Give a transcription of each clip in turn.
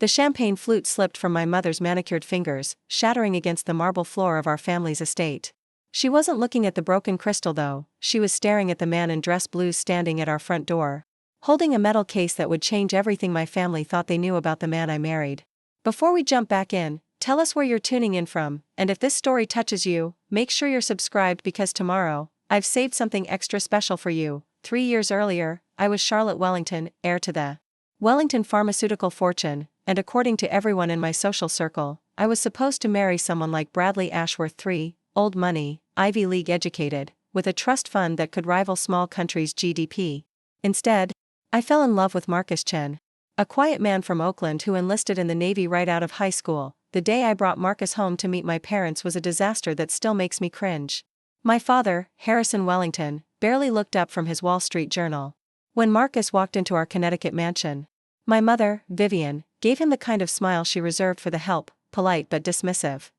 The champagne flute slipped from my mother's manicured fingers, shattering against the marble floor of our family's estate. She wasn't looking at the broken crystal though, she was staring at the man in dress blues standing at our front door, holding a metal case that would change everything my family thought they knew about the man I married. Before we jump back in, tell us where you're tuning in from, and if this story touches you, make sure you're subscribed because tomorrow, I've saved something extra special for you. 3 years earlier, I was Charlotte Wellington, heir to the Wellington pharmaceutical fortune, and according to everyone in my social circle, I was supposed to marry someone like Bradley Ashworth III, old money, Ivy League educated, with a trust fund that could rival small countries' GDP. Instead, I fell in love with Marcus Chen, a quiet man from Oakland who enlisted in the Navy right out of high school. The day I brought Marcus home to meet my parents was a disaster that still makes me cringe. My father, Harrison Wellington, barely looked up from his Wall Street Journal when Marcus walked into our Connecticut mansion. My mother, Vivian, gave him the kind of smile she reserved for the help, polite but dismissive.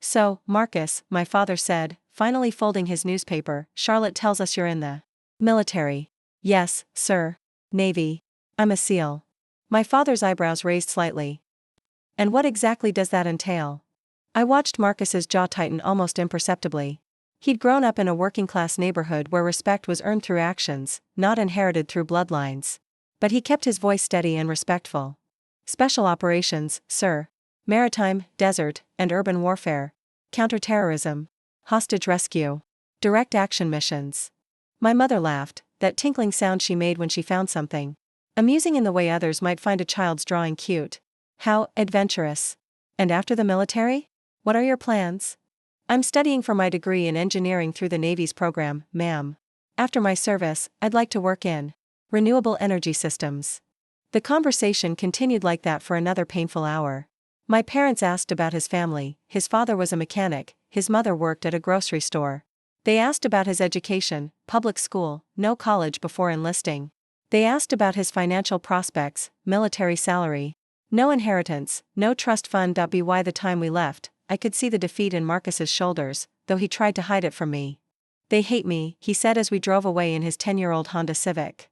"So, Marcus," my father said, finally folding his newspaper, "Charlotte tells us you're in the military." "Yes, sir. Navy. I'm a SEAL." My father's eyebrows raised slightly. "And what exactly does that entail?" I watched Marcus's jaw tighten almost imperceptibly. He'd grown up in a working-class neighborhood where respect was earned through actions, not inherited through bloodlines. But he kept his voice steady and respectful. "Special operations, sir. Maritime, desert, and urban warfare. Counterterrorism. Hostage rescue. Direct action missions." My mother laughed, that tinkling sound she made when she found something amusing in the way others might find a child's drawing cute. "How adventurous. And after the military? What are your plans?" "I'm studying for my degree in engineering through the Navy's program, ma'am. After my service, I'd like to work in renewable energy systems." The conversation continued like that for another painful hour. My parents asked about his family. His father was a mechanic, his mother worked at a grocery store. They asked about his education, public school, no college before enlisting. They asked about his financial prospects, military salary. No inheritance, no trust fund. By the time we left, I could see the defeat in Marcus's shoulders, though he tried to hide it from me. "They hate me," he said as we drove away in his 10-year-old Honda Civic.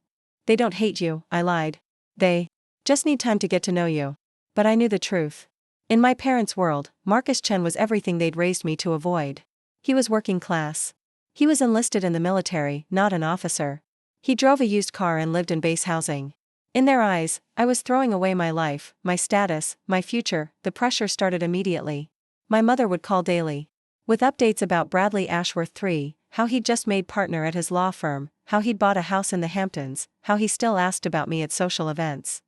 "They don't hate you," I lied. "They just need time to get to know you." But I knew the truth. In my parents' world, Marcus Chen was everything they'd raised me to avoid. He was working class. He was enlisted in the military, not an officer. He drove a used car and lived in base housing. In their eyes, I was throwing away my life, my status, my future. The pressure started immediately. My mother would call daily, with updates about Bradley Ashworth III, how he'd just made partner at his law firm, how he'd bought a house in the Hamptons, how he still asked about me at social events.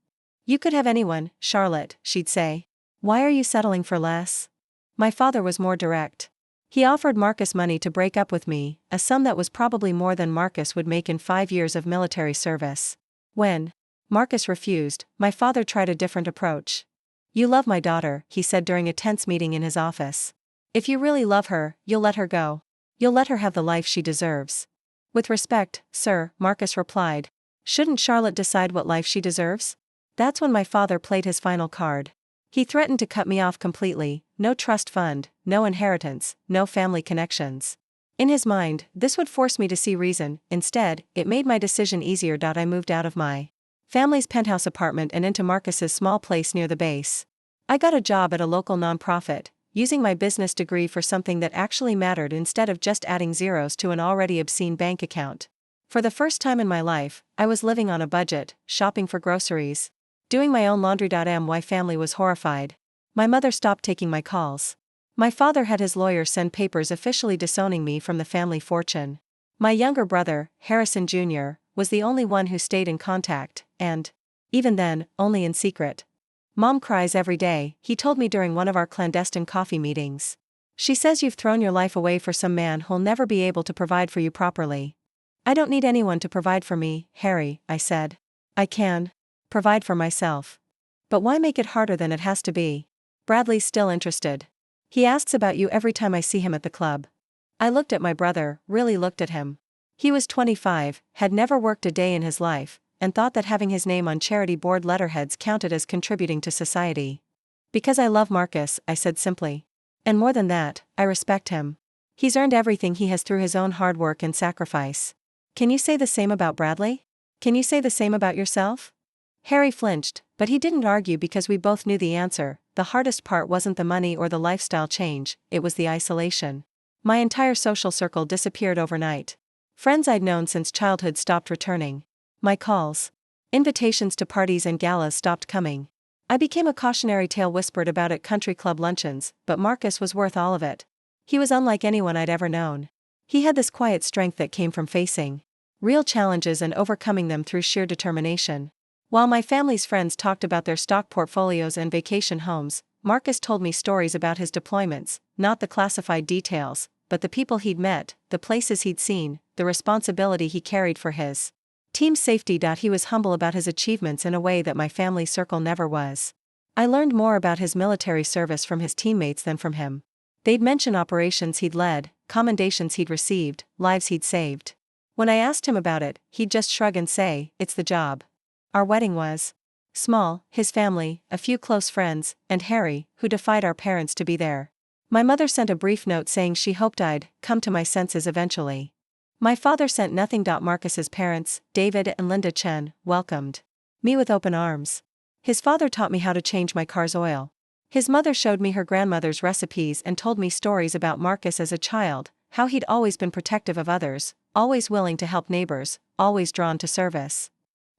"You could have anyone, Charlotte," she'd say. "Why are you settling for less?" My father was more direct. He offered Marcus money to break up with me, a sum that was probably more than Marcus would make in 5 years of military service. When Marcus refused, my father tried a different approach. "You love my daughter," he said during a tense meeting in his office. "If you really love her, you'll let her go. You'll let her have the life she deserves." "With respect, sir," Marcus replied. "Shouldn't Charlotte decide what life she deserves?" That's when my father played his final card. He threatened to cut me off completely. No trust fund, no inheritance, no family connections. In his mind, this would force me to see reason. Instead, it made my decision easier. I moved out of my family's penthouse apartment and into Marcus's small place near the base. I got a job at a local nonprofit, using my business degree for something that actually mattered instead of just adding zeros to an already obscene bank account. For the first time in my life, I was living on a budget, shopping for groceries, doing my own laundry. My family was horrified. My mother stopped taking my calls. My father had his lawyer send papers officially disowning me from the family fortune. My younger brother, Harrison Jr., was the only one who stayed in contact, and, even then, only in secret. "Mom cries every day," he told me during one of our clandestine coffee meetings. "She says you've thrown your life away for some man who'll never be able to provide for you properly." "I don't need anyone to provide for me, Harry," I said. "I can provide for myself." "But why make it harder than it has to be?" "Bradley's still interested. He asks about you every time I see him at the club." I looked at my brother, really looked at him. He was 25, had never worked a day in his life, and thought that having his name on charity board letterheads counted as contributing to society. "Because I love Marcus," I said simply. "And more than that, I respect him. He's earned everything he has through his own hard work and sacrifice." "Can you say the same about Bradley? Can you say the same about yourself?" Harry flinched, but he didn't argue because we both knew the answer. The hardest part wasn't the money or the lifestyle change, it was the isolation. My entire social circle disappeared overnight. Friends I'd known since childhood stopped returning. My calls, invitations to parties and galas stopped coming. I became a cautionary tale whispered about at country club luncheons, but Marcus was worth all of it. He was unlike anyone I'd ever known. He had this quiet strength that came from facing real challenges and overcoming them through sheer determination. While my family's friends talked about their stock portfolios and vacation homes, Marcus told me stories about his deployments, not the classified details, but the people he'd met, the places he'd seen, the responsibility he carried for his team's safety. He was humble about his achievements in a way that my family circle never was. I learned more about his military service from his teammates than from him. They'd mention operations he'd led, commendations he'd received, lives he'd saved. When I asked him about it, he'd just shrug and say, "It's the job." Our wedding was small, his family, a few close friends, and Harry, who defied our parents to be there. My mother sent a brief note saying she hoped I'd come to my senses eventually. My father sent nothing. Marcus's parents, David and Linda Chen, welcomed me with open arms. His father taught me how to change my car's oil. His mother showed me her grandmother's recipes and told me stories about Marcus as a child, how he'd always been protective of others, always willing to help neighbors, always drawn to service.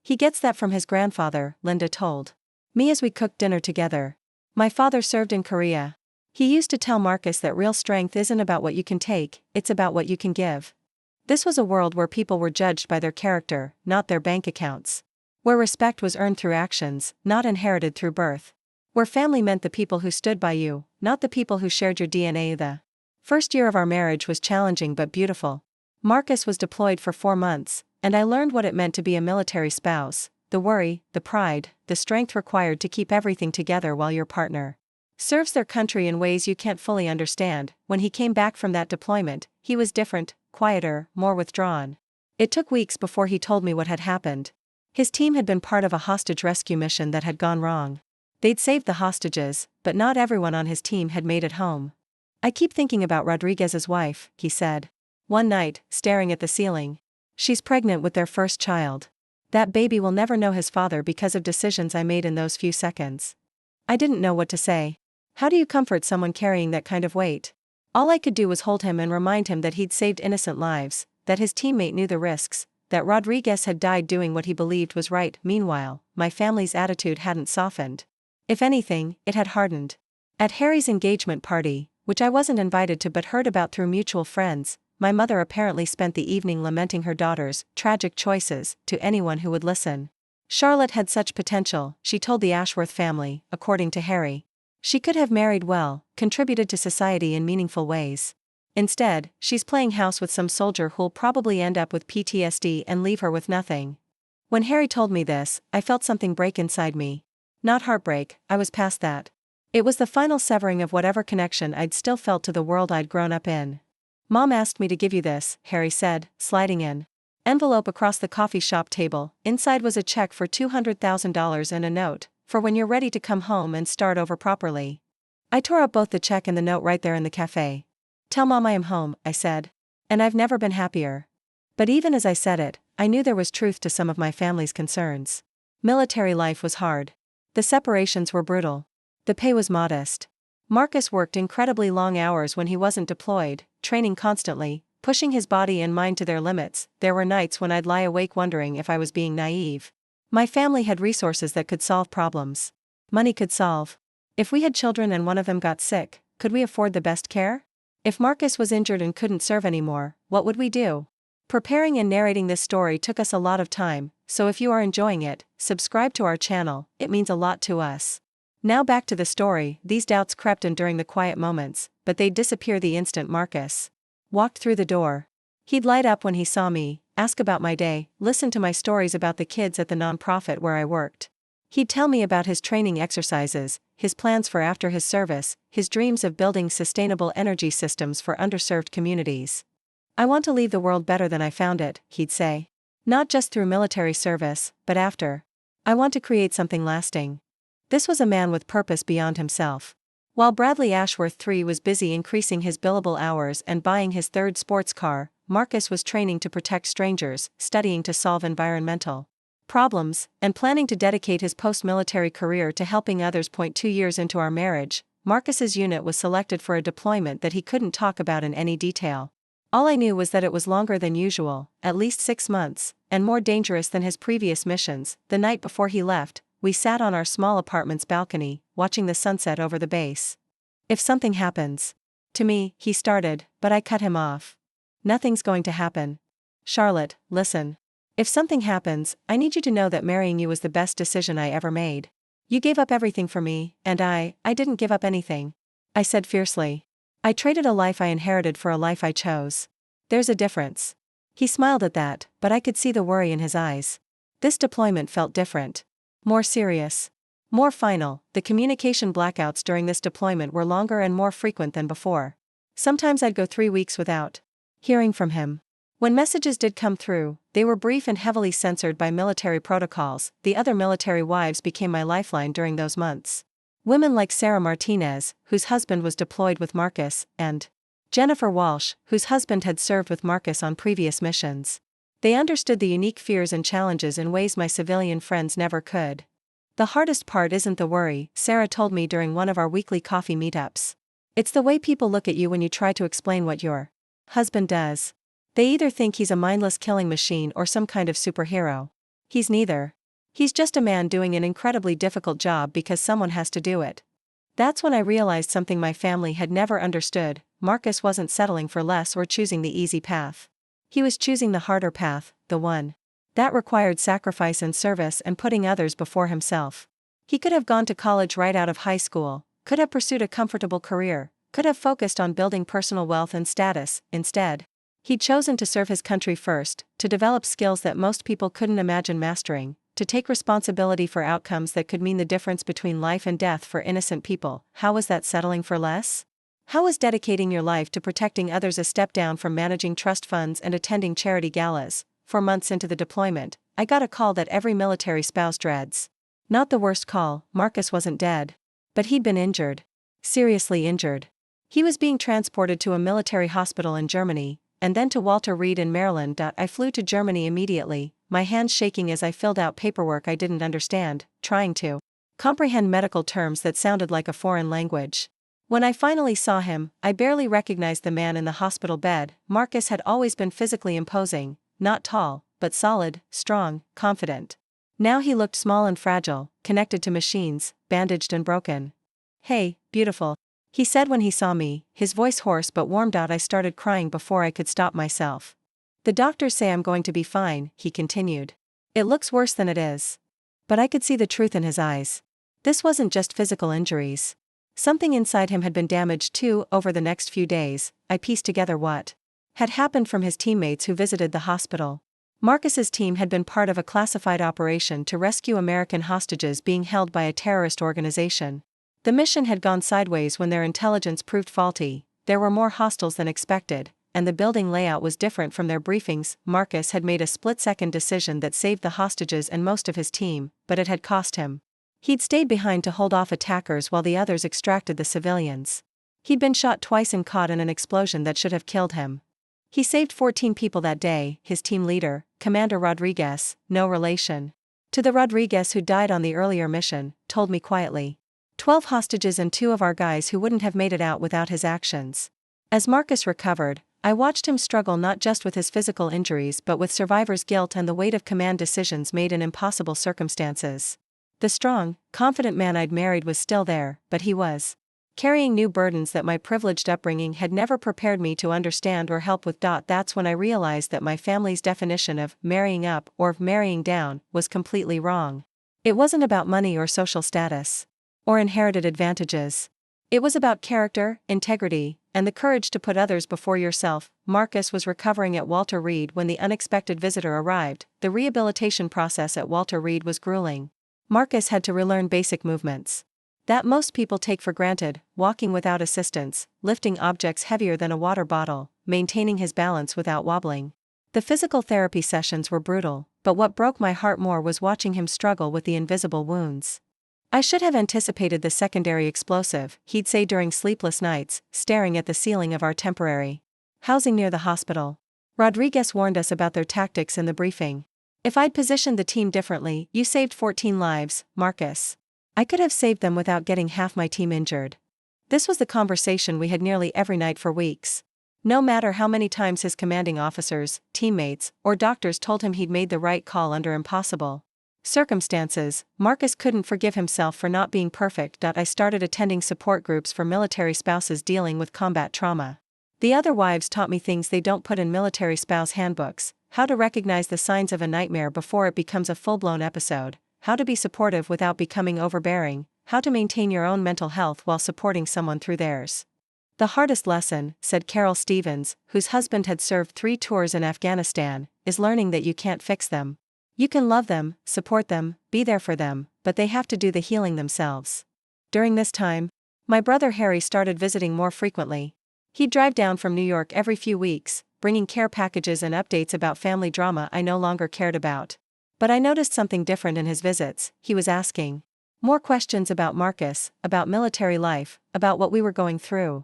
He gets that from his grandfather, Linda told me as we cooked dinner together. My father served in Korea. He used to tell Marcus that real strength isn't about what you can take, it's about what you can give. This was a world where people were judged by their character, not their bank accounts. Where respect was earned through actions, not inherited through birth. Where family meant the people who stood by you, not the people who shared your DNA. The first year of our marriage was challenging but beautiful. Marcus was deployed for 4 months, and I learned what it meant to be a military spouse, the worry, the pride, the strength required to keep everything together while your partner serves their country in ways you can't fully understand. When he came back from that deployment, he was different, quieter, more withdrawn. It took weeks before he told me what had happened. His team had been part of a hostage rescue mission that had gone wrong. They'd saved the hostages, but not everyone on his team had made it home. "I keep thinking about Rodriguez's wife," he said one night, staring at the ceiling. "She's pregnant with their first child. That baby will never know his father because of decisions I made in those few seconds." I didn't know what to say. How do you comfort someone carrying that kind of weight? All I could do was hold him and remind him that he'd saved innocent lives, that his teammate knew the risks, that Rodriguez had died doing what he believed was right. Meanwhile, my family's attitude hadn't softened. If anything, it had hardened. At Harry's engagement party, which I wasn't invited to but heard about through mutual friends, my mother apparently spent the evening lamenting her daughter's tragic choices to anyone who would listen. Charlotte had such potential, she told the Ashworth family, according to Harry. She could have married well, contributed to society in meaningful ways. Instead, she's playing house with some soldier who'll probably end up with PTSD and leave her with nothing. When Harry told me this, I felt something break inside me. Not heartbreak, I was past that. It was the final severing of whatever connection I'd still felt to the world I'd grown up in. "Mom asked me to give you this," Harry said, sliding an envelope across the coffee shop table. Inside was a check for $200,000 and a note, "For when you're ready to come home and start over properly." I tore up both the check and the note right there in the cafe. "Tell Mom I am home," I said. "And I've never been happier." But even as I said it, I knew there was truth to some of my family's concerns. Military life was hard. The separations were brutal. The pay was modest. Marcus worked incredibly long hours when he wasn't deployed, training constantly, pushing his body and mind to their limits. There were nights when I'd lie awake wondering if I was being naive. My family had resources that could solve problems. Money could solve. If we had children and one of them got sick, could we afford the best care? If Marcus was injured and couldn't serve anymore, what would we do? Preparing and narrating this story took us a lot of time, so if you are enjoying it, subscribe to our channel, it means a lot to us. Now back to the story. These doubts crept in during the quiet moments, but they'd disappear the instant Marcus walked through the door. He'd light up when he saw me, ask about my day, listen to my stories about the kids at the nonprofit where I worked. He'd tell me about his training exercises, his plans for after his service, his dreams of building sustainable energy systems for underserved communities. "I want to leave the world better than I found it," he'd say. "Not just through military service, but after. I want to create something lasting." This was a man with purpose beyond himself. While Bradley Ashworth III was busy increasing his billable hours and buying his third sports car, Marcus was training to protect strangers, studying to solve environmental problems, and planning to dedicate his post-military career to helping others. 2 years into our marriage, Marcus's unit was selected for a deployment that he couldn't talk about in any detail. All I knew was that it was longer than usual, at least 6 months, and more dangerous than his previous missions. The night before he left, we sat on our small apartment's balcony, watching the sunset over the base. "If something happens to me," he started, but I cut him off. "Nothing's going to happen. Charlotte, listen. If something happens, I need you to know that marrying you was the best decision I ever made. You gave up everything for me, and I didn't give up anything," I said fiercely. "I traded a life I inherited for a life I chose. There's a difference." He smiled at that, but I could see the worry in his eyes. This deployment felt different. More serious. More final. The communication blackouts during this deployment were longer and more frequent than before. Sometimes I'd go 3 weeks without hearing from him. When messages did come through, they were brief and heavily censored by military protocols. The other military wives became my lifeline during those months. Women like Sarah Martinez, whose husband was deployed with Marcus, and Jennifer Walsh, whose husband had served with Marcus on previous missions. They understood the unique fears and challenges in ways my civilian friends never could. "The hardest part isn't the worry," Sarah told me during one of our weekly coffee meetups. "It's the way people look at you when you try to explain what your husband does. They either think he's a mindless killing machine or some kind of superhero. He's neither. He's just a man doing an incredibly difficult job because someone has to do it." That's when I realized something my family had never understood. Marcus wasn't settling for less or choosing the easy path. He was choosing the harder path, the one that required sacrifice and service and putting others before himself. He could have gone to college right out of high school, could have pursued a comfortable career, could have focused on building personal wealth and status. Instead, he'd chosen to serve his country first, to develop skills that most people couldn't imagine mastering, to take responsibility for outcomes that could mean the difference between life and death for innocent people. How was that settling for less? How was dedicating your life to protecting others a step down from managing trust funds and attending charity galas? 4 months into the deployment, I got a call that every military spouse dreads. Not the worst call. Marcus wasn't dead. But he'd been injured. Seriously injured. He was being transported to a military hospital in Germany, and then to Walter Reed in Maryland. I flew to Germany immediately, my hands shaking as I filled out paperwork I didn't understand, trying to comprehend medical terms that sounded like a foreign language. When I finally saw him, I barely recognized the man in the hospital bed. Marcus had always been physically imposing, not tall, but solid, strong, confident. Now he looked small and fragile, connected to machines, bandaged and broken. "Hey, beautiful," he said when he saw me, his voice hoarse but warmed out. I started crying before I could stop myself. "The doctors say I'm going to be fine," he continued. "It looks worse than it is." But I could see the truth in his eyes. This wasn't just physical injuries. Something inside him had been damaged too. Over the next few days, I pieced together what had happened from his teammates who visited the hospital. Marcus's team had been part of a classified operation to rescue American hostages being held by a terrorist organization. The mission had gone sideways when their intelligence proved faulty. There were more hostiles than expected, and the building layout was different from their briefings. Marcus had made a split-second decision that saved the hostages and most of his team, but it had cost him. He'd stayed behind to hold off attackers while the others extracted the civilians. He'd been shot twice and caught in an explosion that should have killed him. He saved 14 people that day. His team leader, Commander Rodriguez, no relation to the Rodriguez who died on the earlier mission, told me quietly. 12 hostages and 2 of our guys who wouldn't have made it out without his actions. As Marcus recovered, I watched him struggle not just with his physical injuries but with survivor's guilt and the weight of command decisions made in impossible circumstances. The strong, confident man I'd married was still there, but he was carrying new burdens that my privileged upbringing had never prepared me to understand or help with. That's when I realized that my family's definition of marrying up or marrying down was completely wrong. It wasn't about money or social status or inherited advantages. It was about character, integrity, and the courage to put others before yourself. Marcus was recovering at Walter Reed when the unexpected visitor arrived. The rehabilitation process at Walter Reed was grueling. Marcus had to relearn basic movements that most people take for granted: walking without assistance, lifting objects heavier than a water bottle, maintaining his balance without wobbling. The physical therapy sessions were brutal, but what broke my heart more was watching him struggle with the invisible wounds. "I should have anticipated the secondary explosive," he'd say during sleepless nights, staring at the ceiling of our temporary housing near the hospital. "Rodriguez warned us about their tactics in the briefing. If I'd positioned the team differently, you saved 14 lives, Marcus. I could have saved them without getting half my team injured. This was the conversation we had nearly every night for weeks. No matter how many times his commanding officers, teammates, or doctors told him he'd made the right call under impossible circumstances, Marcus couldn't forgive himself for not being perfect. I started attending support groups for military spouses dealing with combat trauma. The other wives taught me things they don't put in military spouse handbooks: how to recognize the signs of a nightmare before it becomes a full-blown episode, how to be supportive without becoming overbearing, how to maintain your own mental health while supporting someone through theirs. The hardest lesson, said Carol Stevens, whose husband had served 3 tours in Afghanistan, is learning that you can't fix them. You can love them, support them, be there for them, but they have to do the healing themselves. During this time, my brother Harry started visiting more frequently. He'd drive down from New York every few weeks, bringing care packages and updates about family drama I no longer cared about. But I noticed something different in his visits. He was asking more questions about Marcus, about military life, about what we were going through.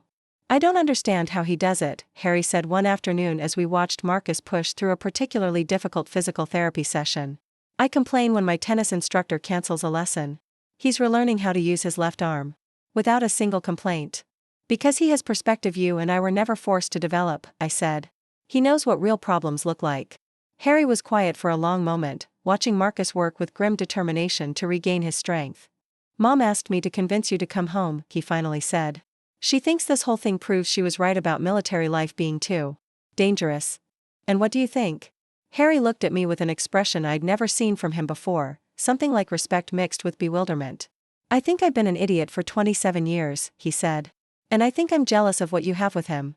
I don't understand how he does it, Harry said one afternoon as we watched Marcus push through a particularly difficult physical therapy session. I complain when my tennis instructor cancels a lesson. He's relearning how to use his left arm. Without a single complaint. Because he has perspective you and I were never forced to develop, I said. He knows what real problems look like. Harry was quiet for a long moment, watching Marcus work with grim determination to regain his strength. Mom asked me to convince you to come home, he finally said. She thinks this whole thing proves she was right about military life being too dangerous. And what do you think? Harry looked at me with an expression I'd never seen from him before, something like respect mixed with bewilderment. I think I've been an idiot for 27 years, he said. And I think I'm jealous of what you have with him.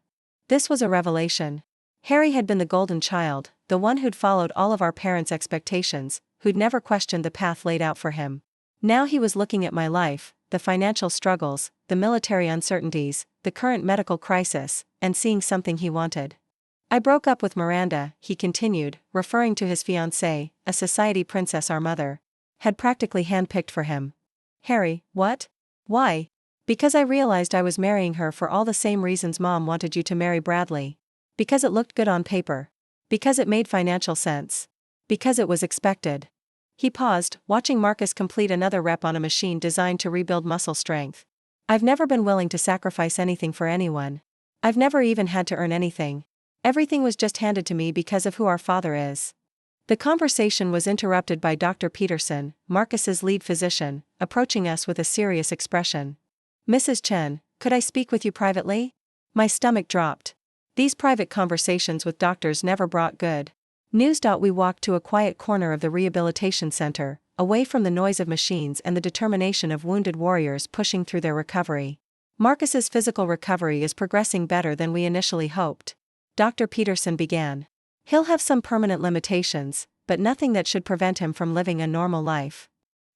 This was a revelation. Harry had been the golden child, the one who'd followed all of our parents' expectations, who'd never questioned the path laid out for him. Now he was looking at my life, the financial struggles, the military uncertainties, the current medical crisis, and seeing something he wanted. I broke up with Miranda, he continued, referring to his fiancée, a society princess our mother had practically handpicked for him. Harry, what? Why? Because I realized I was marrying her for all the same reasons Mom wanted you to marry Bradley. Because it looked good on paper. Because it made financial sense. Because it was expected. He paused, watching Marcus complete another rep on a machine designed to rebuild muscle strength. I've never been willing to sacrifice anything for anyone. I've never even had to earn anything. Everything was just handed to me because of who our father is. The conversation was interrupted by Dr. Peterson, Marcus's lead physician, approaching us with a serious expression. Mrs. Chen, could I speak with you privately? My stomach dropped. These private conversations with doctors never brought good news. We walked to a quiet corner of the rehabilitation center, away from the noise of machines and the determination of wounded warriors pushing through their recovery. Marcus's physical recovery is progressing better than we initially hoped. Dr. Peterson began. He'll have some permanent limitations, but nothing that should prevent him from living a normal life.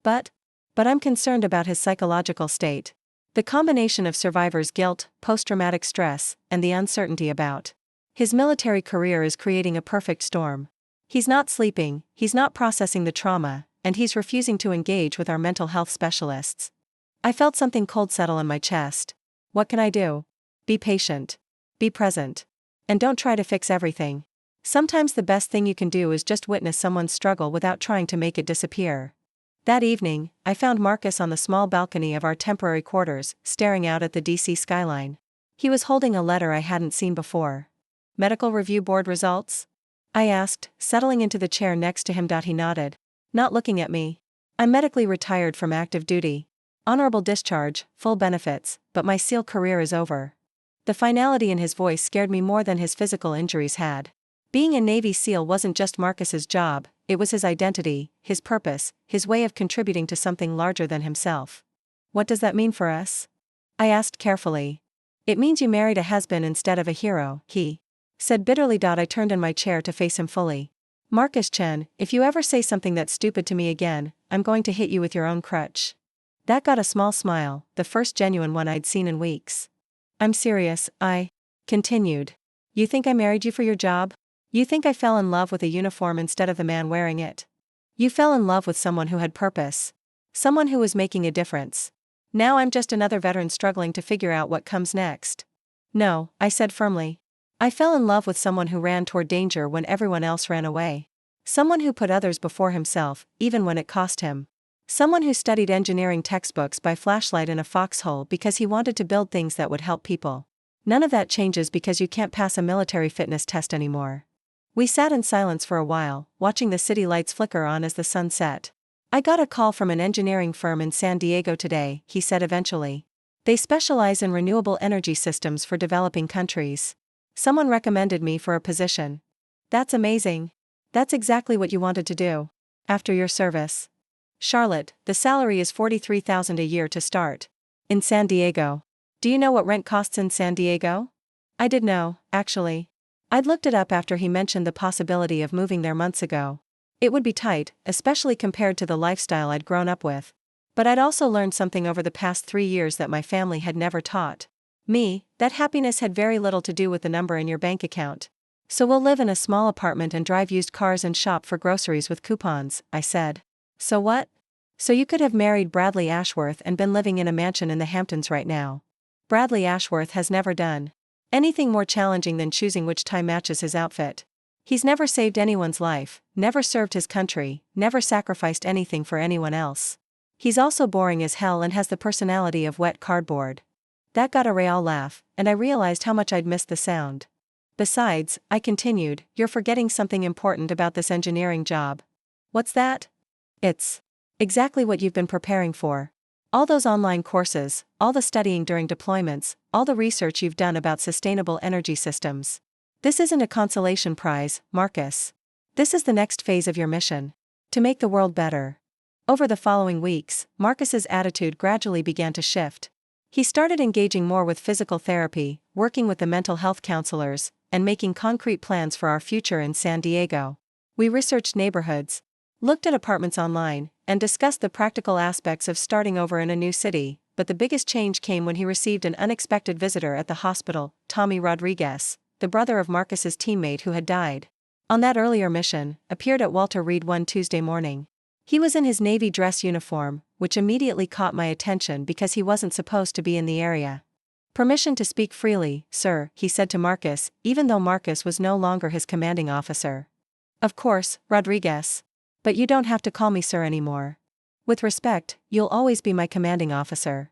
But I'm concerned about his psychological state. The combination of survivor's guilt, post-traumatic stress, and the uncertainty about his military career is creating a perfect storm. He's not sleeping, he's not processing the trauma, and he's refusing to engage with our mental health specialists. I felt something cold settle in my chest. What can I do? Be patient. Be present. And don't try to fix everything. Sometimes the best thing you can do is just witness someone's struggle without trying to make it disappear. That evening, I found Marcus on the small balcony of our temporary quarters, staring out at the DC skyline. He was holding a letter I hadn't seen before. Medical review board results? I asked, settling into the chair next to him. He nodded. Not looking at me. I'm medically retired from active duty. Honorable discharge, full benefits, but my SEAL career is over. The finality in his voice scared me more than his physical injuries had. Being a Navy SEAL wasn't just Marcus's job, it was his identity, his purpose, his way of contributing to something larger than himself. What does that mean for us? I asked carefully. It means you married a has-been instead of a hero, he said bitterly. I turned in my chair to face him fully. Marcus Chen, if you ever say something that's stupid to me again, I'm going to hit you with your own crutch. That got a small smile, the first genuine one I'd seen in weeks. I'm serious, I continued. You think I married you for your job? You think I fell in love with a uniform instead of the man wearing it? You fell in love with someone who had purpose. Someone who was making a difference. Now I'm just another veteran struggling to figure out what comes next. No, I said firmly. I fell in love with someone who ran toward danger when everyone else ran away. Someone who put others before himself, even when it cost him. Someone who studied engineering textbooks by flashlight in a foxhole because he wanted to build things that would help people. None of that changes because you can't pass a military fitness test anymore. We sat in silence for a while, watching the city lights flicker on as the sun set. I got a call from an engineering firm in San Diego today, he said eventually. They specialize in renewable energy systems for developing countries. Someone recommended me for a position. That's amazing. That's exactly what you wanted to do. After your service. Charlotte, the salary is $43,000 a year to start. In San Diego. Do you know what rent costs in San Diego? I did know, actually. I'd looked it up after he mentioned the possibility of moving there months ago. It would be tight, especially compared to the lifestyle I'd grown up with. But I'd also learned something over the past 3 years that my family had never taught me, that happiness had very little to do with the number in your bank account. So we'll live in a small apartment and drive used cars and shop for groceries with coupons, I said. So what? So you could have married Bradley Ashworth and been living in a mansion in the Hamptons right now. Bradley Ashworth has never done anything more challenging than choosing which tie matches his outfit. He's never saved anyone's life, never served his country, never sacrificed anything for anyone else. He's also boring as hell and has the personality of wet cardboard. That got a Real laugh, and I realized how much I'd missed the sound. Besides, I continued, you're forgetting something important about this engineering job. What's that? It's exactly what you've been preparing for. All those online courses, all the studying during deployments, all the research you've done about sustainable energy systems. This isn't a consolation prize, Marcus. This is the next phase of your mission. To make the world better. Over the following weeks, Marcus's attitude gradually began to shift. He started engaging more with physical therapy, working with the mental health counselors, and making concrete plans for our future in San Diego. We researched neighborhoods, looked at apartments online, and discussed the practical aspects of starting over in a new city, but the biggest change came when he received an unexpected visitor at the hospital, Tommy Rodriguez, the brother of Marcus's teammate who had died. On that earlier mission, appeared at Walter Reed one Tuesday morning. He was in his Navy dress uniform, which immediately caught my attention because he wasn't supposed to be in the area. Permission to speak freely, sir, he said to Marcus, even though Marcus was no longer his commanding officer. Of course, Rodriguez. But you don't have to call me sir anymore. With respect, you'll always be my commanding officer.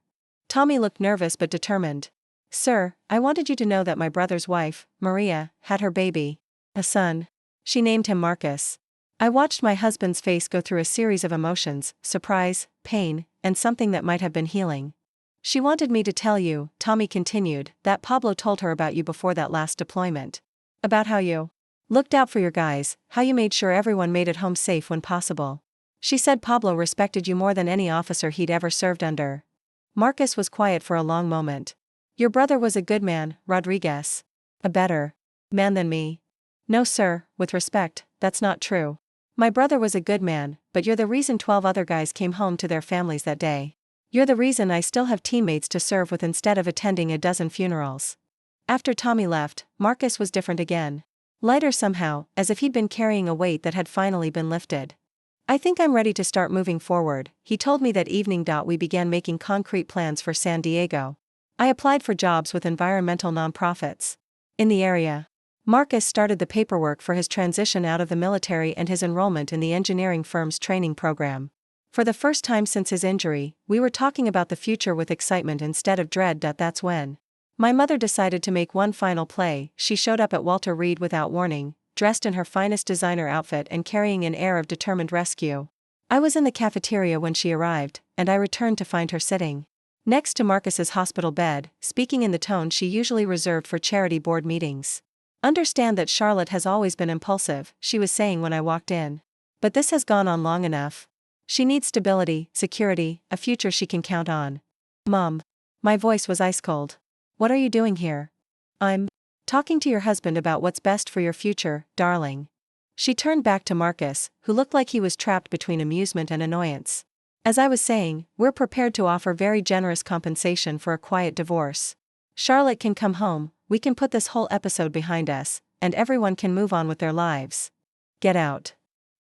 Tommy looked nervous but determined. Sir, I wanted you to know that my brother's wife, Maria, had her baby. A son. She named him Marcus. I watched my husband's face go through a series of emotions, surprise, pain, and something that might have been healing. She wanted me to tell you, Tommy continued, that Pablo told her about you before that last deployment. About how you looked out for your guys, how you made sure everyone made it home safe when possible. She said Pablo respected you more than any officer he'd ever served under. Marcus was quiet for a long moment. Your brother was a good man, Rodriguez. A better man than me. No sir, with respect, that's not true. My brother was a good man, but you're the reason 12 other guys came home to their families that day. You're the reason I still have teammates to serve with instead of attending a dozen funerals. After Tommy left, Marcus was different again. Lighter somehow, as if he'd been carrying a weight that had finally been lifted. I think I'm ready to start moving forward, he told me that evening. We began making concrete plans for San Diego. I applied for jobs with environmental nonprofits in the area. Marcus started the paperwork for his transition out of the military and his enrollment in the engineering firm's training program. For the first time since his injury, we were talking about the future with excitement instead of dread. That's when my mother decided to make one final play. She showed up at Walter Reed without warning, dressed in her finest designer outfit and carrying an air of determined rescue. I was in the cafeteria when she arrived, and I returned to find her sitting next to Marcus's hospital bed, speaking in the tone she usually reserved for charity board meetings. Understand that Charlotte has always been impulsive, she was saying when I walked in. But this has gone on long enough. She needs stability, security, a future she can count on. Mom. My voice was ice cold. What are you doing here? I'm talking to your husband about what's best for your future, darling. She turned back to Marcus, who looked like he was trapped between amusement and annoyance. As I was saying, we're prepared to offer very generous compensation for a quiet divorce. Charlotte can come home, we can put this whole episode behind us, and everyone can move on with their lives. Get out.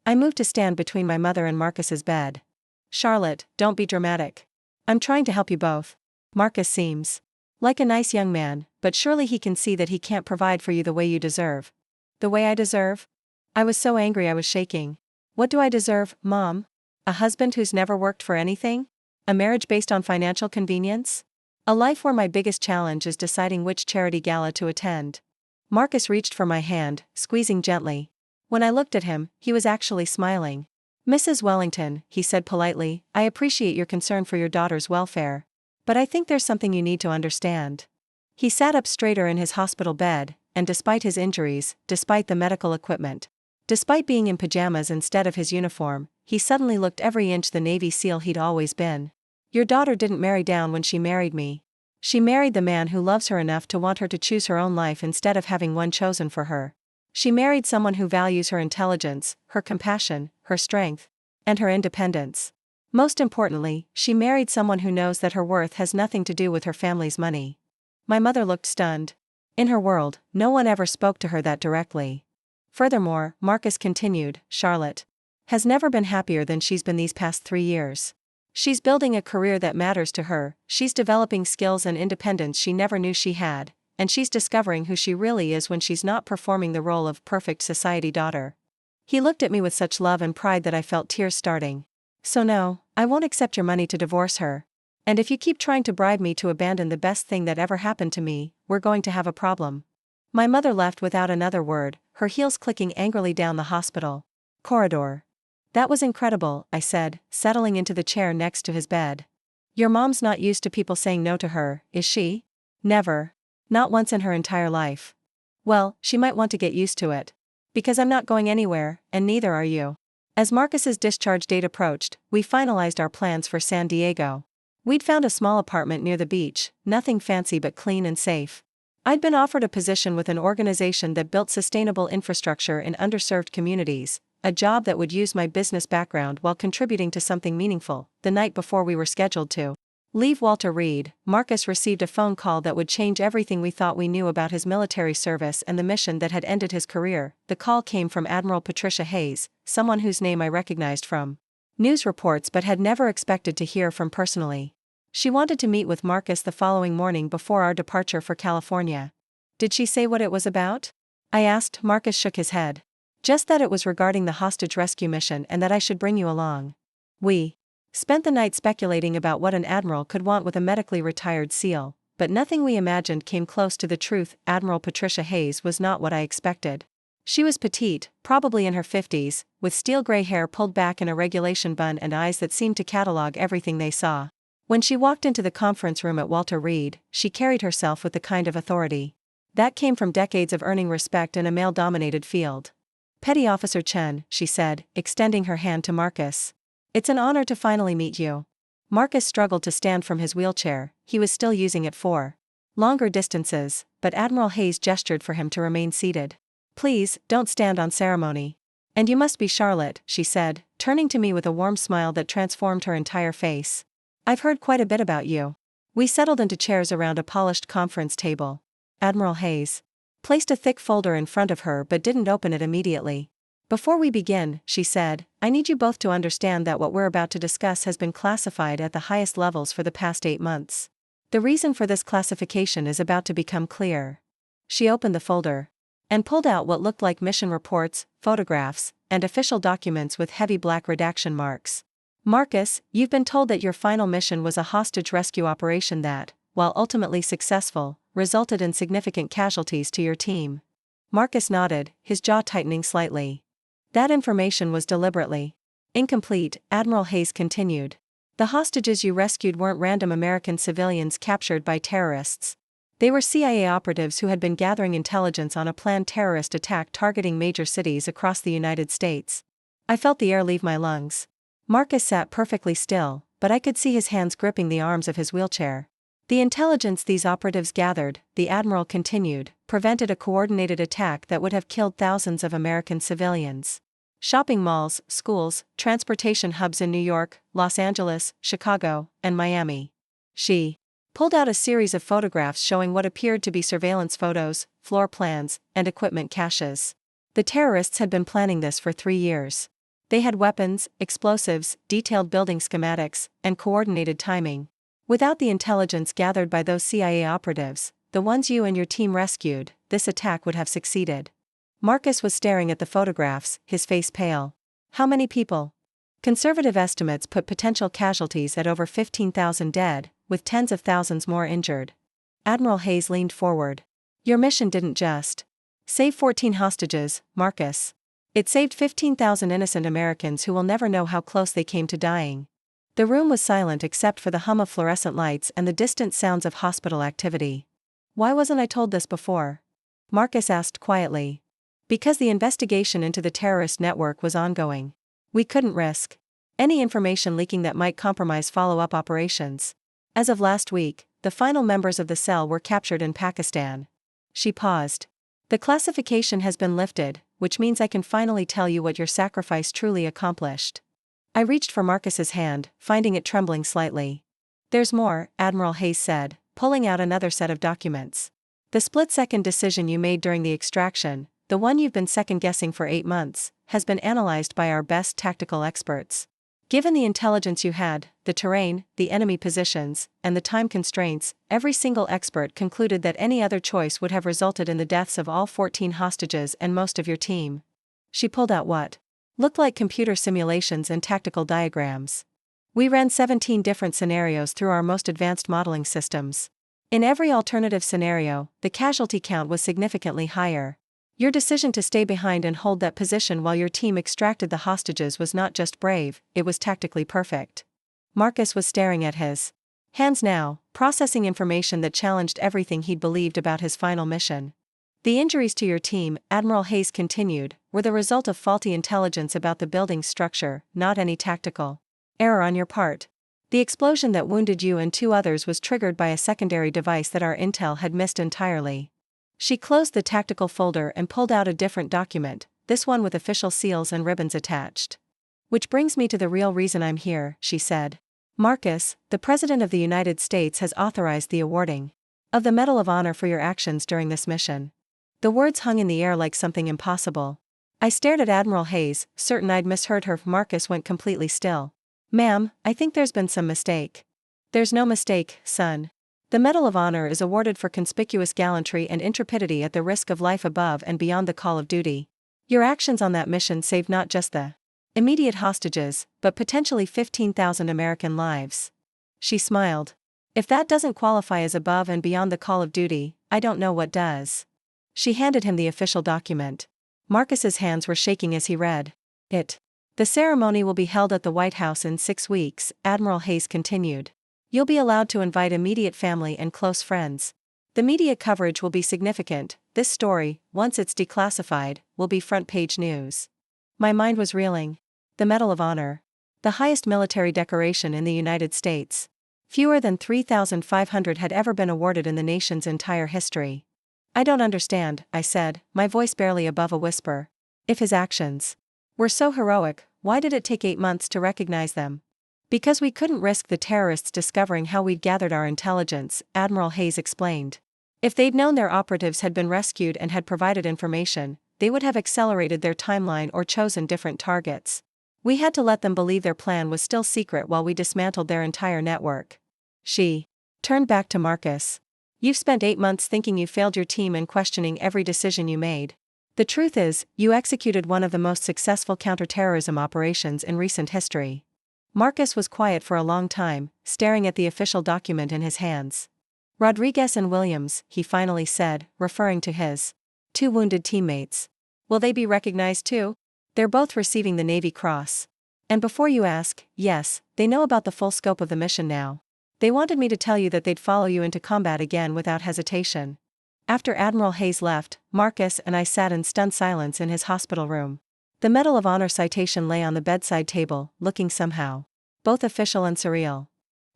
I moved to stand between my mother and Marcus's bed. Charlotte, don't be dramatic. I'm trying to help you both. Marcus seems like a nice young man, but surely he can see that he can't provide for you the way you deserve. The way I deserve? I was so angry I was shaking. What do I deserve, Mom? A husband who's never worked for anything? A marriage based on financial convenience? A life where my biggest challenge is deciding which charity gala to attend. Marcus reached for my hand, squeezing gently. When I looked at him, he was actually smiling. Mrs. Wellington, he said politely, I appreciate your concern for your daughter's welfare. But I think there's something you need to understand. He sat up straighter in his hospital bed, and despite his injuries, despite the medical equipment, despite being in pajamas instead of his uniform, he suddenly looked every inch the Navy SEAL he'd always been. Your daughter didn't marry down when she married me. She married the man who loves her enough to want her to choose her own life instead of having one chosen for her. She married someone who values her intelligence, her compassion, her strength, and her independence. Most importantly, she married someone who knows that her worth has nothing to do with her family's money. My mother looked stunned. In her world, no one ever spoke to her that directly. Furthermore, Marcus continued, Charlotte has never been happier than she's been these past 3 years. She's building a career that matters to her, she's developing skills and independence she never knew she had, and she's discovering who she really is when she's not performing the role of perfect society daughter. He looked at me with such love and pride that I felt tears starting. So no, I won't accept your money to divorce her. And if you keep trying to bribe me to abandon the best thing that ever happened to me, we're going to have a problem. My mother left without another word, her heels clicking angrily down the hospital corridor. That was incredible, I said, settling into the chair next to his bed. Your mom's not used to people saying no to her, is she? Never. Not once in her entire life. Well, she might want to get used to it. Because I'm not going anywhere, and neither are you. As Marcus's discharge date approached, we finalized our plans for San Diego. We'd found a small apartment near the beach, nothing fancy but clean and safe. I'd been offered a position with an organization that built sustainable infrastructure in underserved communities, a job that would use my business background while contributing to something meaningful. The night before we were scheduled to leave Walter Reed, Marcus received a phone call that would change everything we thought we knew about his military service and the mission that had ended his career. The call came from Admiral Patricia Hayes, someone whose name I recognized from news reports but had never expected to hear from personally. She wanted to meet with Marcus the following morning before our departure for California. Did she say what it was about? I asked. Marcus shook his head. Just that it was regarding the hostage rescue mission and that I should bring you along. We spent the night speculating about what an admiral could want with a medically retired SEAL, but nothing we imagined came close to the truth. Admiral Patricia Hayes was not what I expected. She was petite, probably in her 50s, with steel gray hair pulled back in a regulation bun and eyes that seemed to catalog everything they saw. When she walked into the conference room at Walter Reed, she carried herself with the kind of authority that came from decades of earning respect in a male-dominated field. Petty Officer Chen, she said, extending her hand to Marcus. It's an honor to finally meet you. Marcus struggled to stand from his wheelchair, he was still using it for longer distances, but Admiral Hayes gestured for him to remain seated. Please, don't stand on ceremony. And you must be Charlotte, she said, turning to me with a warm smile that transformed her entire face. I've heard quite a bit about you. We settled into chairs around a polished conference table. Admiral Hayes placed a thick folder in front of her but didn't open it immediately. Before we begin, she said, I need you both to understand that what we're about to discuss has been classified at the highest levels for the past 8 months. The reason for this classification is about to become clear. She opened the folder and pulled out what looked like mission reports, photographs, and official documents with heavy black redaction marks. Marcus, you've been told that your final mission was a hostage rescue operation that, while ultimately successful, resulted in significant casualties to your team. Marcus nodded, his jaw tightening slightly. That information was deliberately incomplete, Admiral Hayes continued. The hostages you rescued weren't random American civilians captured by terrorists. They were CIA operatives who had been gathering intelligence on a planned terrorist attack targeting major cities across the United States. I felt the air leave my lungs. Marcus sat perfectly still, but I could see his hands gripping the arms of his wheelchair. The intelligence these operatives gathered, the Admiral continued, prevented a coordinated attack that would have killed thousands of American civilians. Shopping malls, schools, transportation hubs in New York, Los Angeles, Chicago, and Miami. She pulled out a series of photographs showing what appeared to be surveillance photos, floor plans, and equipment caches. The terrorists had been planning this for 3 years. They had weapons, explosives, detailed building schematics, and coordinated timing. Without the intelligence gathered by those CIA operatives, the ones you and your team rescued, this attack would have succeeded. Marcus was staring at the photographs, his face pale. How many people? Conservative estimates put potential casualties at over 15,000 dead, with tens of thousands more injured. Admiral Hayes leaned forward. Your mission didn't just save 14 hostages, Marcus. It saved 15,000 innocent Americans who will never know how close they came to dying. The room was silent except for the hum of fluorescent lights and the distant sounds of hospital activity. Why wasn't I told this before? Marcus asked quietly. Because the investigation into the terrorist network was ongoing. We couldn't risk any information leaking that might compromise follow-up operations. As of last week, the final members of the cell were captured in Pakistan. She paused. The classification has been lifted, which means I can finally tell you what your sacrifice truly accomplished. I reached for Marcus's hand, finding it trembling slightly. There's more, Admiral Hayes said, pulling out another set of documents. The split-second decision you made during the extraction, the one you've been second-guessing for 8 months, has been analyzed by our best tactical experts. Given the intelligence you had, the terrain, the enemy positions, and the time constraints, every single expert concluded that any other choice would have resulted in the deaths of all 14 hostages and most of your team. She pulled out what looked like computer simulations and tactical diagrams. We ran 17 different scenarios through our most advanced modeling systems. In every alternative scenario, the casualty count was significantly higher. Your decision to stay behind and hold that position while your team extracted the hostages was not just brave, it was tactically perfect. Marcus was staring at his hands now, processing information that challenged everything he'd believed about his final mission. The injuries to your team, Admiral Hayes continued, were the result of faulty intelligence about the building's structure, not any tactical error on your part. The explosion that wounded you and 2 others was triggered by a secondary device that our intel had missed entirely. She closed the tactical folder and pulled out a different document, this one with official seals and ribbons attached. Which brings me to the real reason I'm here, she said. Marcus, the President of the United States has authorized the awarding of the Medal of Honor for your actions during this mission. The words hung in the air like something impossible. I stared at Admiral Hayes, certain I'd misheard her. Marcus went completely still. Ma'am, I think there's been some mistake. There's no mistake, son. The Medal of Honor is awarded for conspicuous gallantry and intrepidity at the risk of life above and beyond the call of duty. Your actions on that mission saved not just the immediate hostages, but potentially 15,000 American lives. She smiled. If that doesn't qualify as above and beyond the call of duty, I don't know what does. She handed him the official document. Marcus's hands were shaking as he read it. The ceremony will be held at the White House in 6 weeks, Admiral Hayes continued. You'll be allowed to invite immediate family and close friends. The media coverage will be significant. This story, once it's declassified, will be front-page news. My mind was reeling. The Medal of Honor. The highest military decoration in the United States. Fewer than 3,500 had ever been awarded in the nation's entire history. I don't understand, I said, my voice barely above a whisper. If his actions were so heroic, why did it take 8 months to recognize them? Because we couldn't risk the terrorists discovering how we'd gathered our intelligence, Admiral Hayes explained. If they'd known their operatives had been rescued and had provided information, they would have accelerated their timeline or chosen different targets. We had to let them believe their plan was still secret while we dismantled their entire network. She turned back to Marcus. You've spent 8 months thinking you failed your team and questioning every decision you made. The truth is, you executed one of the most successful counterterrorism operations in recent history. Marcus was quiet for a long time, staring at the official document in his hands. Rodriguez and Williams, he finally said, referring to his 2 wounded teammates. Will they be recognized too? They're both receiving the Navy Cross. And before you ask, yes, they know about the full scope of the mission now. They wanted me to tell you that they'd follow you into combat again without hesitation. After Admiral Hayes left, Marcus and I sat in stunned silence in his hospital room. The Medal of Honor citation lay on the bedside table, looking somehow both official and surreal.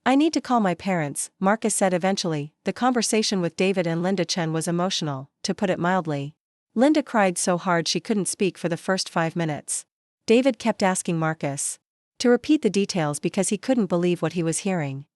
I need to call my parents, Marcus said eventually. The conversation with David and Linda Chen was emotional, to put it mildly. Linda cried so hard she couldn't speak for the first 5 minutes. David kept asking Marcus to repeat the details because he couldn't believe what he was hearing.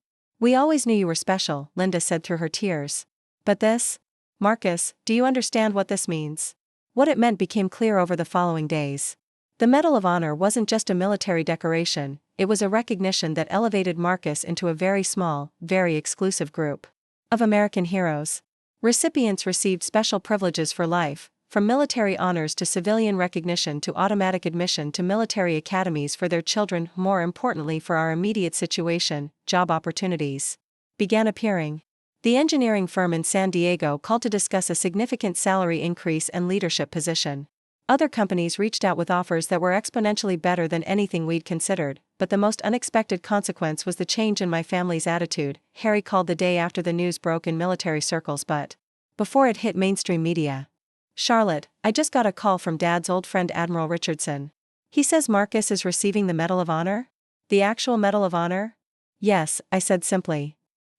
We always knew you were special, Linda said through her tears. But this? Marcus, do you understand what this means? What it meant became clear over the following days. The Medal of Honor wasn't just a military decoration, it was a recognition that elevated Marcus into a very small, very exclusive group of American heroes. Recipients received special privileges for life, from military honors to civilian recognition to automatic admission to military academies for their children, more importantly for our immediate situation, job opportunities began appearing. The engineering firm in San Diego called to discuss a significant salary increase and leadership position. Other companies reached out with offers that were exponentially better than anything we'd considered, but the most unexpected consequence was the change in my family's attitude, Harry called the day after the news broke in military circles but before it hit mainstream media. Charlotte, I just got a call from Dad's old friend Admiral Richardson. He says Marcus is receiving the Medal of Honor? The actual Medal of Honor? Yes, I said simply.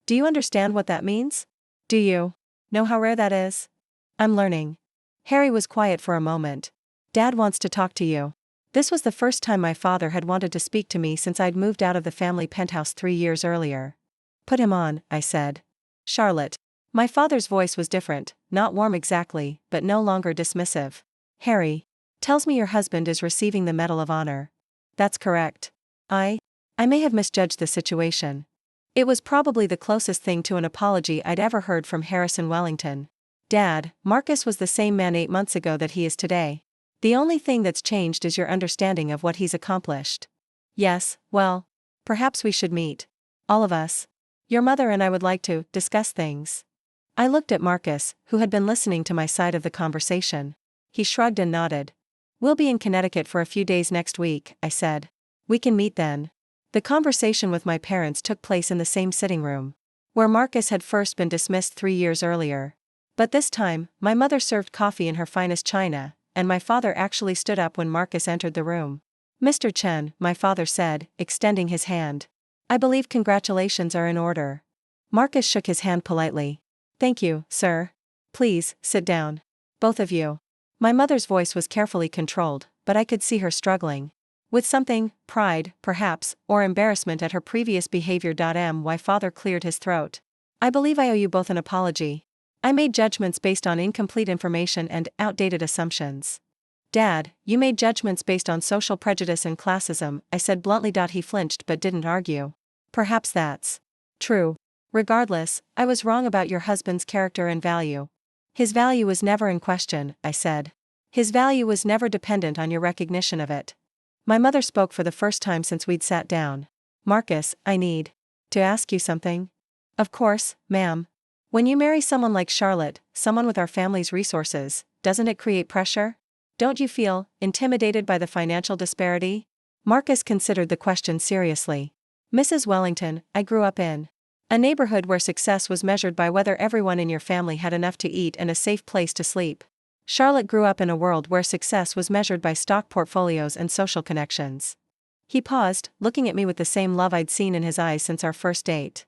Do you understand what that means? Do you know how rare that is? I'm learning. Harry was quiet for a moment. Dad wants to talk to you. This was the first time my father had wanted to speak to me since I'd moved out of the family penthouse 3 years earlier. Put him on, I said. Charlotte. My father's voice was different, not warm exactly, but no longer dismissive. Harry. Tells me your husband is receiving the Medal of Honor. That's correct. I may have misjudged the situation. It was probably the closest thing to an apology I'd ever heard from Harrison Wellington. Dad, Marcus was the same man 8 months ago that he is today. The only thing that's changed is your understanding of what he's accomplished. Yes, well, perhaps we should meet. All of us. Your mother and I would like to discuss things. I looked at Marcus, who had been listening to my side of the conversation. He shrugged and nodded. We'll be in Connecticut for a few days next week, I said. We can meet then. The conversation with my parents took place in the same sitting room, where Marcus had first been dismissed 3 years earlier. But this time, my mother served coffee in her finest china, and my father actually stood up when Marcus entered the room. Mr. Chen, my father said, extending his hand. I believe congratulations are in order. Marcus shook his hand politely. Thank you, sir. Please, sit down. Both of you. My mother's voice was carefully controlled, but I could see her struggling with something, pride, perhaps, or embarrassment at her previous behavior. My father cleared his throat. I believe I owe you both an apology. I made judgments based on incomplete information and outdated assumptions. Dad, you made judgments based on social prejudice and classism, I said bluntly. He flinched but didn't argue. Perhaps that's true. Regardless, I was wrong about your husband's character and value. His value was never in question, I said. His value was never dependent on your recognition of it. My mother spoke for the first time since we'd sat down. Marcus, I need to ask you something. Of course, ma'am. When you marry someone like Charlotte, someone with our family's resources, doesn't it create pressure? Don't you feel intimidated by the financial disparity? Marcus considered the question seriously. Mrs. Wellington, I grew up in a neighborhood where success was measured by whether everyone in your family had enough to eat and a safe place to sleep. Charlotte grew up in a world where success was measured by stock portfolios and social connections. He paused, looking at me with the same love I'd seen in his eyes since our first date.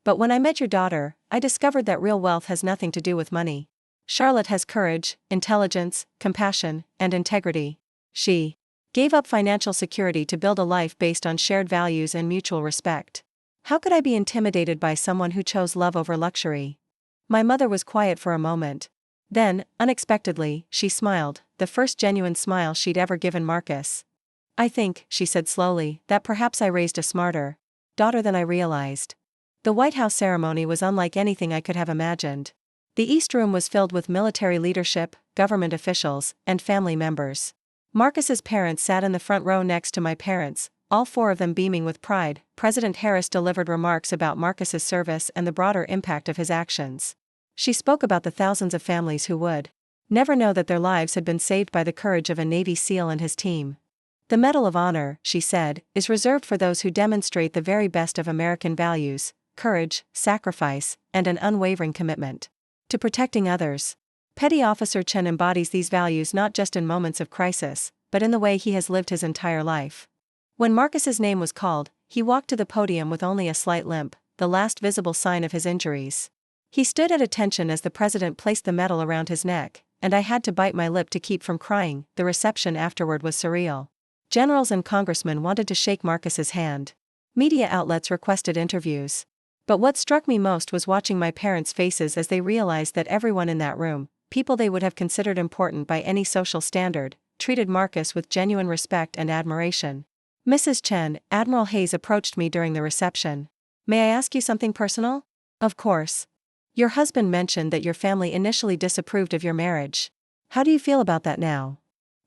But when I met your daughter, I discovered that real wealth has nothing to do with money. Charlotte has courage, intelligence, compassion, and integrity. She gave up financial security to build a life based on shared values and mutual respect. How could I be intimidated by someone who chose love over luxury? My mother was quiet for a moment. Then, unexpectedly, she smiled, the first genuine smile she'd ever given Marcus. I think, she said slowly, that perhaps I raised a smarter daughter than I realized. The White House ceremony was unlike anything I could have imagined. The East Room was filled with military leadership, government officials, and family members. Marcus's parents sat in the front row next to my parents, all 4 of them beaming with pride. President Harris delivered remarks about Marcus's service and the broader impact of his actions. She spoke about the thousands of families who would never know that their lives had been saved by the courage of a Navy SEAL and his team. The Medal of Honor, she said, is reserved for those who demonstrate the very best of American values, courage, sacrifice, and an unwavering commitment to protecting others. Petty Officer Chen embodies these values not just in moments of crisis, but in the way he has lived his entire life. When Marcus's name was called, he walked to the podium with only a slight limp, the last visible sign of his injuries. He stood at attention as the president placed the medal around his neck, and I had to bite my lip to keep from crying. The reception afterward was surreal. Generals and congressmen wanted to shake Marcus's hand. Media outlets requested interviews. But what struck me most was watching my parents' faces as they realized that everyone in that room, people they would have considered important by any social standard, treated Marcus with genuine respect and admiration. Mrs. Chen, Admiral Hayes approached me during the reception. May I ask you something personal? Of course. Your husband mentioned that your family initially disapproved of your marriage. How do you feel about that now?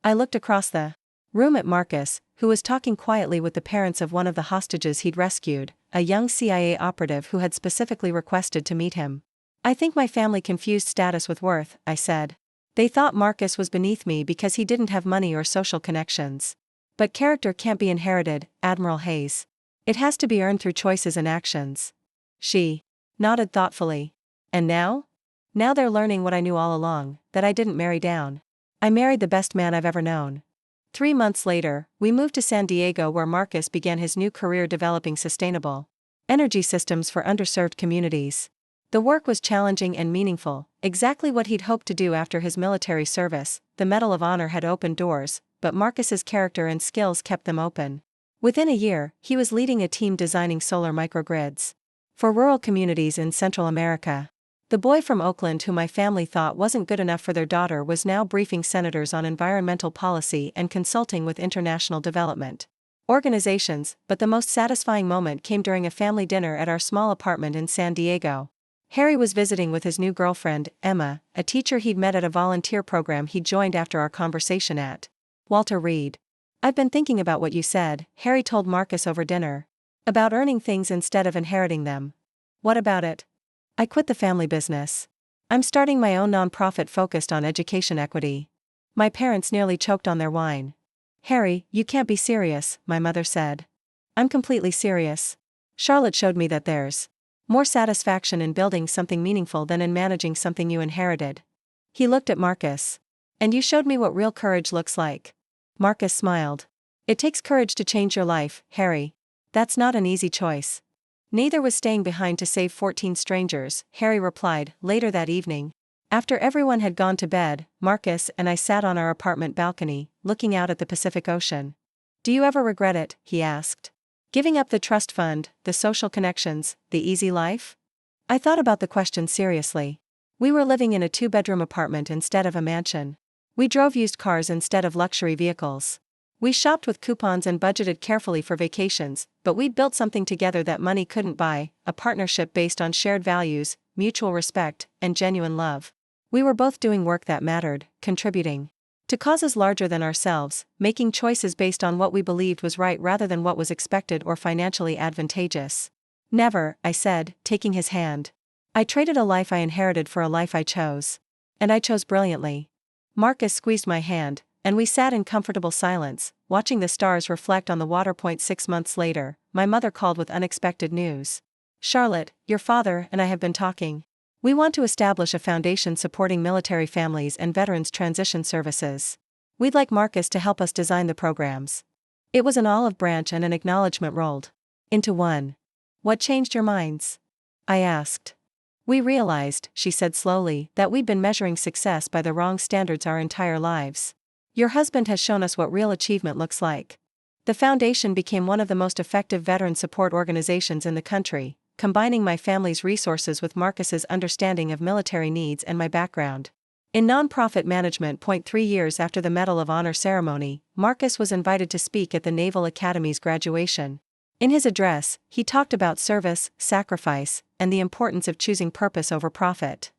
I looked across the room at Marcus, who was talking quietly with the parents of one of the hostages he'd rescued, a young CIA operative who had specifically requested to meet him. I think my family confused status with worth, I said. They thought Marcus was beneath me because he didn't have money or social connections. But character can't be inherited, Admiral Hayes. It has to be earned through choices and actions. She nodded thoughtfully. And now? Now they're learning what I knew all along, that I didn't marry down. I married the best man I've ever known. 3 months later, we moved to San Diego where Marcus began his new career developing sustainable energy systems for underserved communities. The work was challenging and meaningful, exactly what he'd hoped to do after his military service. The Medal of Honor had opened doors, but Marcus's character and skills kept them open. Within a year, he was leading a team designing solar microgrids for rural communities in Central America. The boy from Oakland who my family thought wasn't good enough for their daughter was now briefing senators on environmental policy and consulting with international development organizations, but the most satisfying moment came during a family dinner at our small apartment in San Diego. Harry was visiting with his new girlfriend, Emma, a teacher he'd met at a volunteer program he joined after our conversation at Walter Reed. I've been thinking about what you said, Harry told Marcus over dinner. About earning things instead of inheriting them. What about it? I quit the family business. I'm starting my own nonprofit focused on education equity. My parents nearly choked on their wine. Harry, you can't be serious, my mother said. I'm completely serious. Charlotte showed me that there's more satisfaction in building something meaningful than in managing something you inherited. He looked at Marcus. And you showed me what real courage looks like. Marcus smiled. It takes courage to change your life, Harry. That's not an easy choice. Neither was staying behind to save 14 strangers, Harry replied. Later that evening, after everyone had gone to bed, Marcus and I sat on our apartment balcony, looking out at the Pacific Ocean. Do you ever regret it? He asked. Giving up the trust fund, the social connections, the easy life? I thought about the question seriously. We were living in a 2-bedroom apartment instead of a mansion. We drove used cars instead of luxury vehicles. We shopped with coupons and budgeted carefully for vacations, but we'd built something together that money couldn't buy, a partnership based on shared values, mutual respect, and genuine love. We were both doing work that mattered, contributing to causes larger than ourselves, making choices based on what we believed was right rather than what was expected or financially advantageous. Never, I said, taking his hand. I traded a life I inherited for a life I chose. And I chose brilliantly. Marcus squeezed my hand, and we sat in comfortable silence, watching the stars reflect on the water. 6 months later, my mother called with unexpected news. Charlotte, your father and I have been talking. We want to establish a foundation supporting military families and veterans transition services. We'd like Marcus to help us design the programs. It was an olive branch and an acknowledgement rolled into one. What changed your minds? I asked. We realized, she said slowly, that we'd been measuring success by the wrong standards our entire lives. Your husband has shown us what real achievement looks like. The foundation became one of the most effective veteran support organizations in the country, combining my family's resources with Marcus's understanding of military needs and my background. In nonprofit management. 3 years after the Medal of Honor ceremony, Marcus was invited to speak at the Naval Academy's graduation. In his address, he talked about service, sacrifice, and the importance of choosing purpose over profit.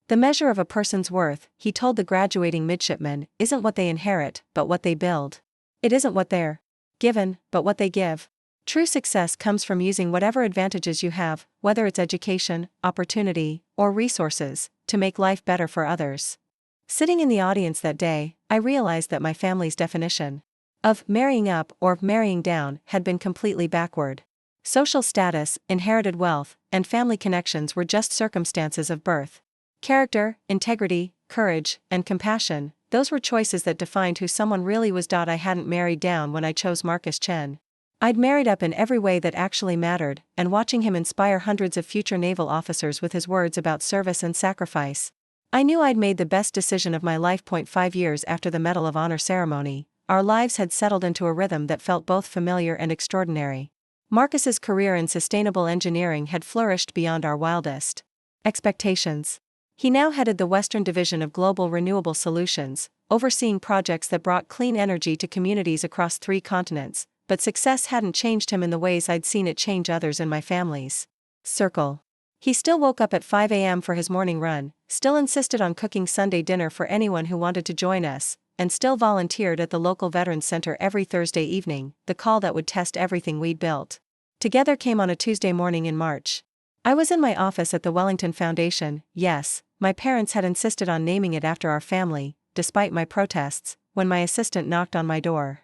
The measure of a person's worth, he told the graduating midshipmen, isn't what they inherit, but what they build. It isn't what they're given, but what they give. True success comes from using whatever advantages you have, whether it's education, opportunity, or resources, to make life better for others. Sitting in the audience that day, I realized that my family's definition of marrying up or marrying down had been completely backward. Social status, inherited wealth, and family connections were just circumstances of birth. Character, integrity, courage, and compassion, those were choices that defined who someone really was. I hadn't married down when I chose Marcus Chen. I'd married up in every way that actually mattered, and watching him inspire hundreds of future naval officers with his words about service and sacrifice, I knew I'd made the best decision of my life. 5 years after the Medal of Honor ceremony, our lives had settled into a rhythm that felt both familiar and extraordinary. Marcus's career in sustainable engineering had flourished beyond our wildest expectations. He now headed the Western Division of Global Renewable Solutions, overseeing projects that brought clean energy to communities across 3 continents, but success hadn't changed him in the ways I'd seen it change others in my family's circle. He still woke up at 5 a.m. for his morning run, still insisted on cooking Sunday dinner for anyone who wanted to join us, and still volunteered at the local Veterans Center every Thursday evening, the call that would test everything we'd built. Together came on a Tuesday morning in March. I was in my office at the Wellington Foundation. Yes, my parents had insisted on naming it after our family, despite my protests, when my assistant knocked on my door.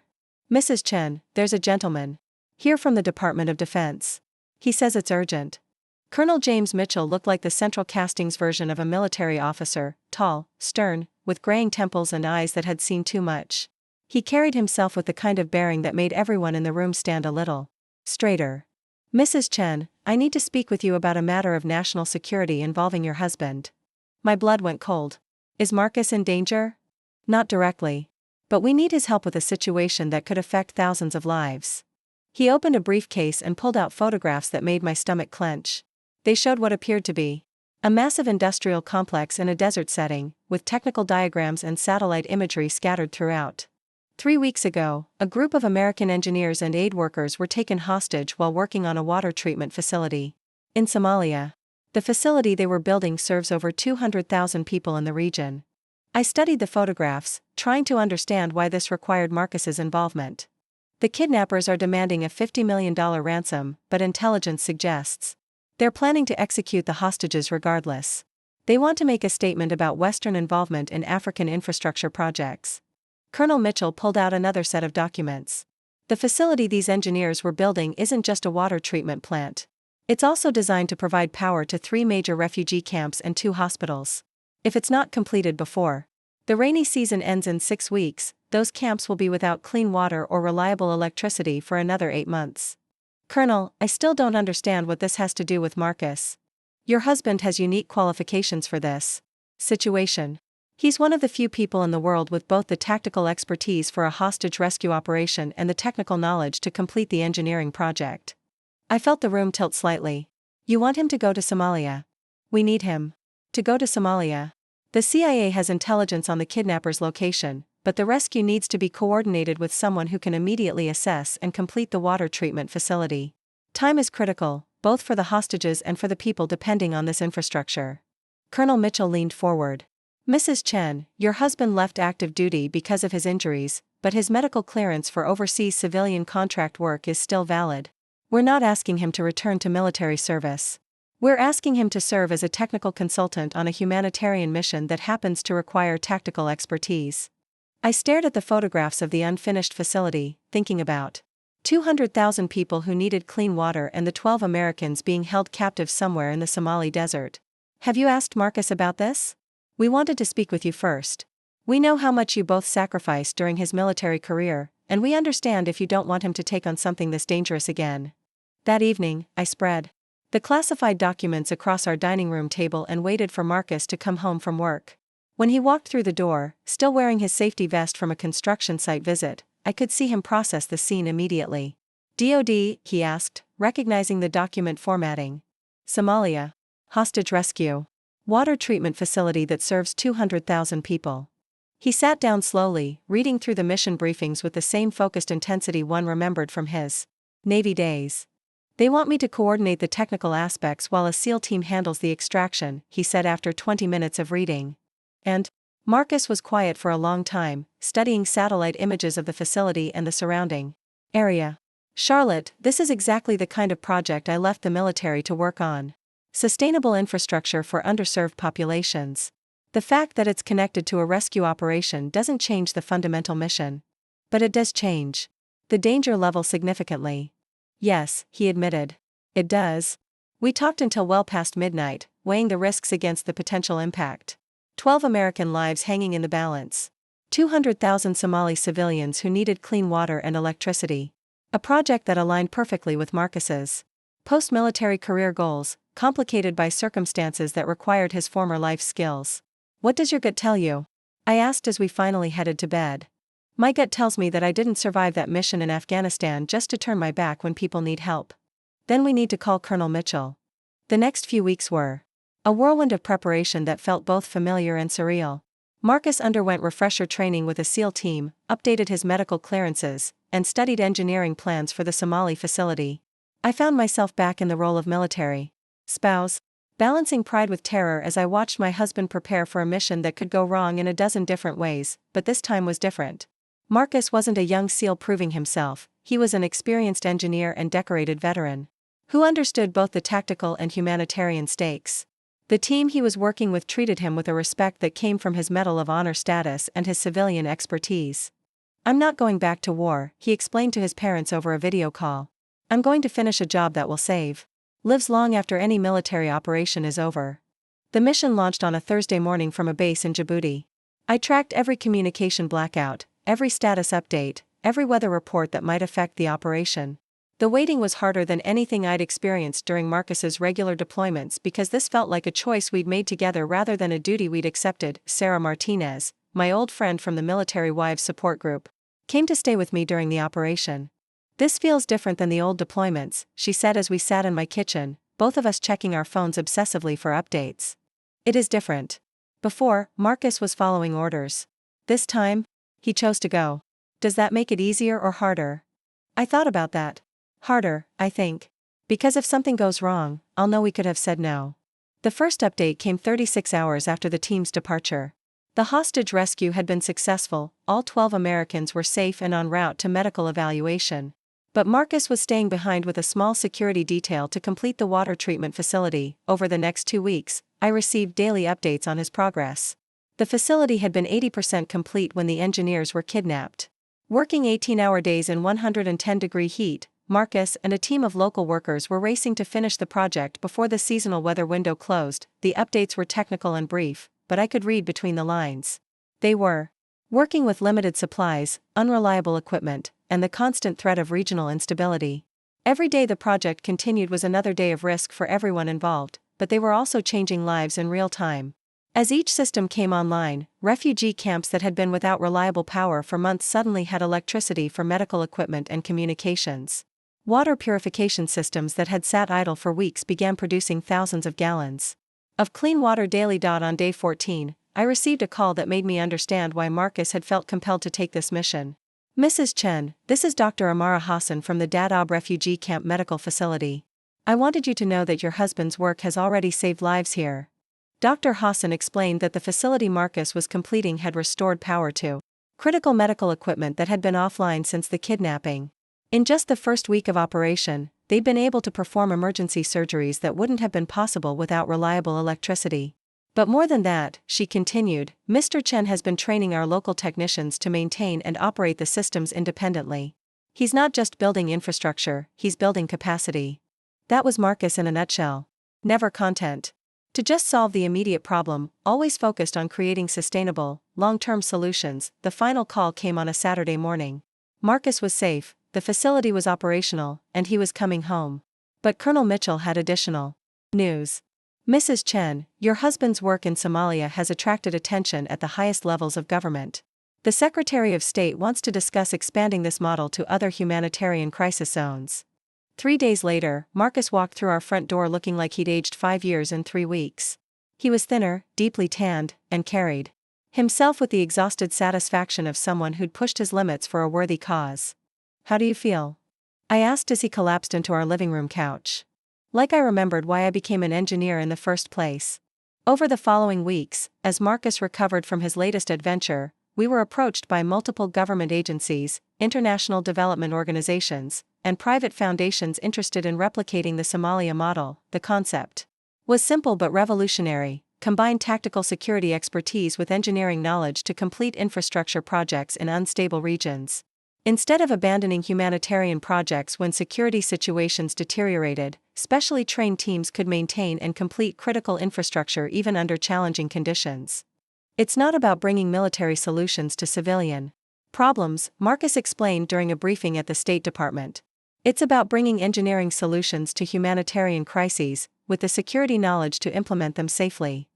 "Mrs. Chen, there's a gentleman here from the Department of Defense. He says it's urgent." Colonel James Mitchell looked like the Central Castings version of a military officer, tall, stern, with graying temples and eyes that had seen too much. He carried himself with the kind of bearing that made everyone in the room stand a little straighter. "Mrs. Chen, I need to speak with you about a matter of national security involving your husband." My blood went cold. "Is Marcus in danger?" "Not directly. But we need his help with a situation that could affect thousands of lives." He opened a briefcase and pulled out photographs that made my stomach clench. They showed what appeared to be a massive industrial complex in a desert setting, with technical diagrams and satellite imagery scattered throughout. 3 weeks ago, a group of American engineers and aid workers were taken hostage while working on a water treatment facility in Somalia. The facility they were building serves over 200,000 people in the region. I studied the photographs, trying to understand why this required Marcus's involvement. The kidnappers are demanding a $50 million ransom, but intelligence suggests they're planning to execute the hostages regardless. They want to make a statement about Western involvement in African infrastructure projects. Colonel Mitchell pulled out another set of documents. The facility these engineers were building isn't just a water treatment plant. It's also designed to provide power to 3 major refugee camps and 2 hospitals. If it's not completed before the rainy season ends in 6 weeks, those camps will be without clean water or reliable electricity for another 8 months. "Colonel, I still don't understand what this has to do with Marcus. Your husband has unique qualifications for this situation. He's one of the few people in the world with both the tactical expertise for a hostage rescue operation and the technical knowledge to complete the engineering project." I felt the room tilt slightly. "You want him to go to Somalia?" "We need him to go to Somalia. The CIA has intelligence on the kidnappers' location, but the rescue needs to be coordinated with someone who can immediately assess and complete the water treatment facility. Time is critical, both for the hostages and for the people depending on this infrastructure." Colonel Mitchell leaned forward. "Mrs. Chen, your husband left active duty because of his injuries, but his medical clearance for overseas civilian contract work is still valid. We're not asking him to return to military service. We're asking him to serve as a technical consultant on a humanitarian mission that happens to require tactical expertise." I stared at the photographs of the unfinished facility, thinking about 200,000 people who needed clean water and the 12 Americans being held captive somewhere in the Somali desert. "Have you asked Marcus about this? We wanted to speak with you first. We know how much you both sacrificed during his military career, and we understand if you don't want him to take on something this dangerous again." That evening, I spread the classified documents across our dining room table and waited for Marcus to come home from work. When he walked through the door, still wearing his safety vest from a construction site visit, I could see him process the scene immediately. "DOD?" he asked, recognizing the document formatting. "Somalia. Hostage rescue. Water treatment facility that serves 200,000 people." He sat down slowly, reading through the mission briefings with the same focused intensity one remembered from his Navy days. "They want me to coordinate the technical aspects while a SEAL team handles the extraction," he said after 20 minutes of reading. And Marcus was quiet for a long time, studying satellite images of the facility and the surrounding area. "Charlotte, this is exactly the kind of project I left the military to work on. Sustainable infrastructure for underserved populations. The fact that it's connected to a rescue operation doesn't change the fundamental mission. But it does change the danger level significantly." "Yes," he admitted. "It does." We talked until well past midnight, weighing the risks against the potential impact. 12 American lives hanging in the balance. 200,000 Somali civilians who needed clean water and electricity. A project that aligned perfectly with Marcus's post-military career goals, complicated by circumstances that required his former life skills. "What does your gut tell you?" I asked as we finally headed to bed. "My gut tells me that I didn't survive that mission in Afghanistan just to turn my back when people need help. Then we need to call Colonel Mitchell." The next few weeks were a whirlwind of preparation that felt both familiar and surreal. Marcus underwent refresher training with a SEAL team, updated his medical clearances, and studied engineering plans for the Somali facility. I found myself back in the role of military spouse. balancing pride with terror as I watched my husband prepare for a mission that could go wrong in a dozen different ways, but this time was different. Marcus wasn't a young SEAL proving himself, he was an experienced engineer and decorated veteran who understood both the tactical and humanitarian stakes. The team he was working with treated him with a respect that came from his Medal of Honor status and his civilian expertise. "I'm not going back to war," he explained to his parents over a video call. "I'm going to finish a job that will save lives long after any military operation is over." The mission launched on a Thursday morning from a base in Djibouti. I tracked every communication blackout, every status update, every weather report that might affect the operation. The waiting was harder than anything I'd experienced during Marcus's regular deployments because this felt like a choice we'd made together rather than a duty we'd accepted. Sarah Martinez, my old friend from the Military Wives Support Group, came to stay with me during the operation. "This feels different than the old deployments," she said as we sat in my kitchen, both of us checking our phones obsessively for updates. "It is different. Before, Marcus was following orders. This time, he chose to go. Does that make it easier or harder?" I thought about that. Harder, I think. Because if something goes wrong, I'll know we could have said no. The first update came 36 hours after the team's departure. The hostage rescue had been successful, all 12 Americans were safe and en route to medical evaluation. But Marcus was staying behind with a small security detail to complete the water treatment facility. Over the next 2 weeks, I received daily updates on his progress. The facility had been 80% complete when the engineers were kidnapped. Working 18-hour days in 110-degree heat, Marcus and a team of local workers were racing to finish the project before the seasonal weather window closed. The updates were technical and brief, but I could read between the lines. They were working with limited supplies, unreliable equipment, and the constant threat of regional instability. Every day the project continued was another day of risk for everyone involved, but they were also changing lives in real time. As each system came online, refugee camps that had been without reliable power for months suddenly had electricity for medical equipment and communications. Water purification systems that had sat idle for weeks began producing thousands of gallons of clean water daily. On day 14, I received a call that made me understand why Marcus had felt compelled to take this mission. "Mrs. Chen, this is Dr. Amara Hassan from the Dadaab Refugee Camp Medical Facility. I wanted you to know that your husband's work has already saved lives here." Dr. Hassan explained that the facility Marcus was completing had restored power to critical medical equipment that had been offline since the kidnapping. In just the first week of operation, they'd been able to perform emergency surgeries that wouldn't have been possible without reliable electricity. "But more than that," she continued, "Mr. Chen has been training our local technicians to maintain and operate the systems independently. He's not just building infrastructure, he's building capacity." That was Marcus in a nutshell. Never content to just solve the immediate problem, always focused on creating sustainable, long-term solutions. The final call came on a Saturday morning. Marcus was safe, the facility was operational, and he was coming home. But Colonel Mitchell had additional news. "Mrs. Chen, your husband's work in Somalia has attracted attention at the highest levels of government. The Secretary of State wants to discuss expanding this model to other humanitarian crisis zones." 3 days later, Marcus walked through our front door looking like he'd aged 5 years in 3 weeks. He was thinner, deeply tanned, and carried himself with the exhausted satisfaction of someone who'd pushed his limits for a worthy cause. "How do you feel?" I asked as he collapsed into our living room couch. Like I remembered why I became an engineer in the first place. Over the following weeks, as Marcus recovered from his latest adventure, we were approached by multiple government agencies, international development organizations, and private foundations interested in replicating the Somalia model. The concept was simple but revolutionary: combine tactical security expertise with engineering knowledge to complete infrastructure projects in unstable regions. Instead of abandoning humanitarian projects when security situations deteriorated, specially trained teams could maintain and complete critical infrastructure even under challenging conditions. "It's not about bringing military solutions to civilian problems," Marcus explained during a briefing at the State Department. "It's about bringing engineering solutions to humanitarian crises, with the security knowledge to implement them safely."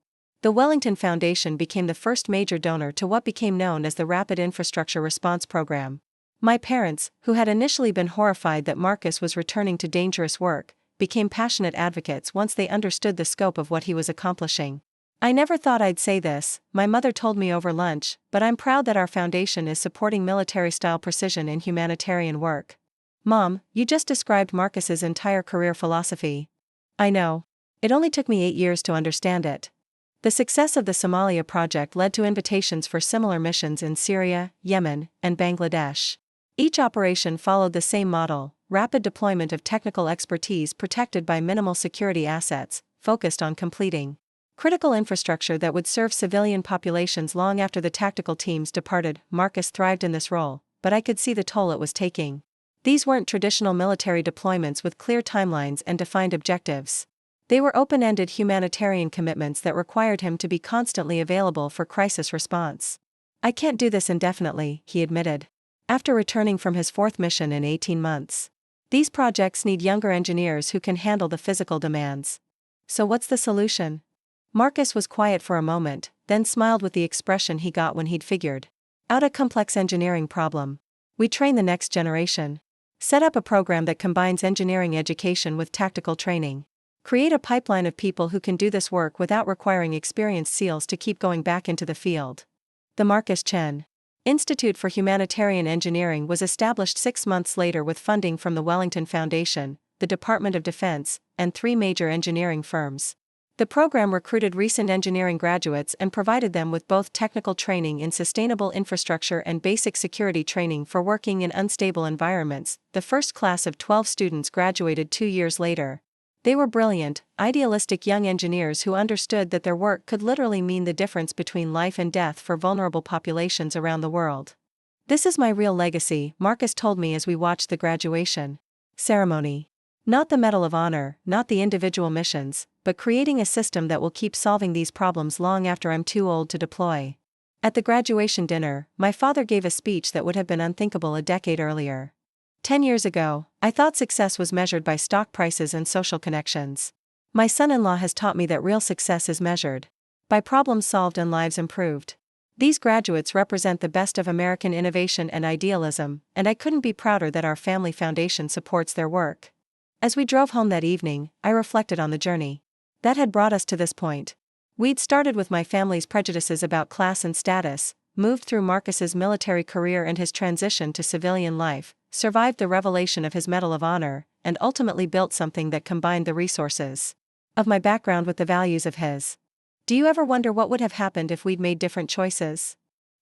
The Wellington Foundation became the first major donor to what became known as the Rapid Infrastructure Response Program. My parents, who had initially been horrified that Marcus was returning to dangerous work, became passionate advocates once they understood the scope of what he was accomplishing. "I never thought I'd say this," my mother told me over lunch, "but I'm proud that our foundation is supporting military-style precision in humanitarian work." "Mom, you just described Marcus's entire career philosophy." "I know. It only took me 8 years to understand it. The success of the Somalia project led to invitations for similar missions in Syria, Yemen, and Bangladesh. Each operation followed the same model: rapid deployment of technical expertise protected by minimal security assets, focused on completing critical infrastructure that would serve civilian populations long after the tactical teams departed. Marcus thrived in this role, but I could see the toll it was taking. These weren't traditional military deployments with clear timelines and defined objectives. They were open-ended humanitarian commitments that required him to be constantly available for crisis response. "I can't do this indefinitely," he admitted, after returning from his 4th mission in 18 months. "These projects need younger engineers who can handle the physical demands." "So what's the solution?" Marcus was quiet for a moment, then smiled with the expression he got when he'd figured out a complex engineering problem. "We train the next generation. Set up a program that combines engineering education with tactical training. Create a pipeline of people who can do this work without requiring experienced SEALs to keep going back into the field." The Marcus Chen Institute for Humanitarian Engineering was established 6 months later with funding from the Wellington Foundation, the Department of Defense, and 3 major engineering firms. The program recruited recent engineering graduates and provided them with both technical training in sustainable infrastructure and basic security training for working in unstable environments. The first class of 12 students graduated 2 years later. They were brilliant, idealistic young engineers who understood that their work could literally mean the difference between life and death for vulnerable populations around the world. "This is my real legacy," Marcus told me as we watched the graduation ceremony. "Not the Medal of Honor, not the individual missions, but creating a system that will keep solving these problems long after I'm too old to deploy." At the graduation dinner, my father gave a speech that would have been unthinkable a decade earlier. 10 years ago, I thought success was measured by stock prices and social connections. My son-in-law has taught me that real success is measured by problems solved and lives improved. These graduates represent the best of American innovation and idealism, and I couldn't be prouder that our family foundation supports their work. As we drove home that evening, I reflected on the journey that had brought us to this point. We'd started with my family's prejudices about class and status, moved through Marcus's military career and his transition to civilian life, survived the revelation of his Medal of Honor, and ultimately built something that combined the resources of my background with the values of his. "Do you ever wonder what would have happened if we'd made different choices?"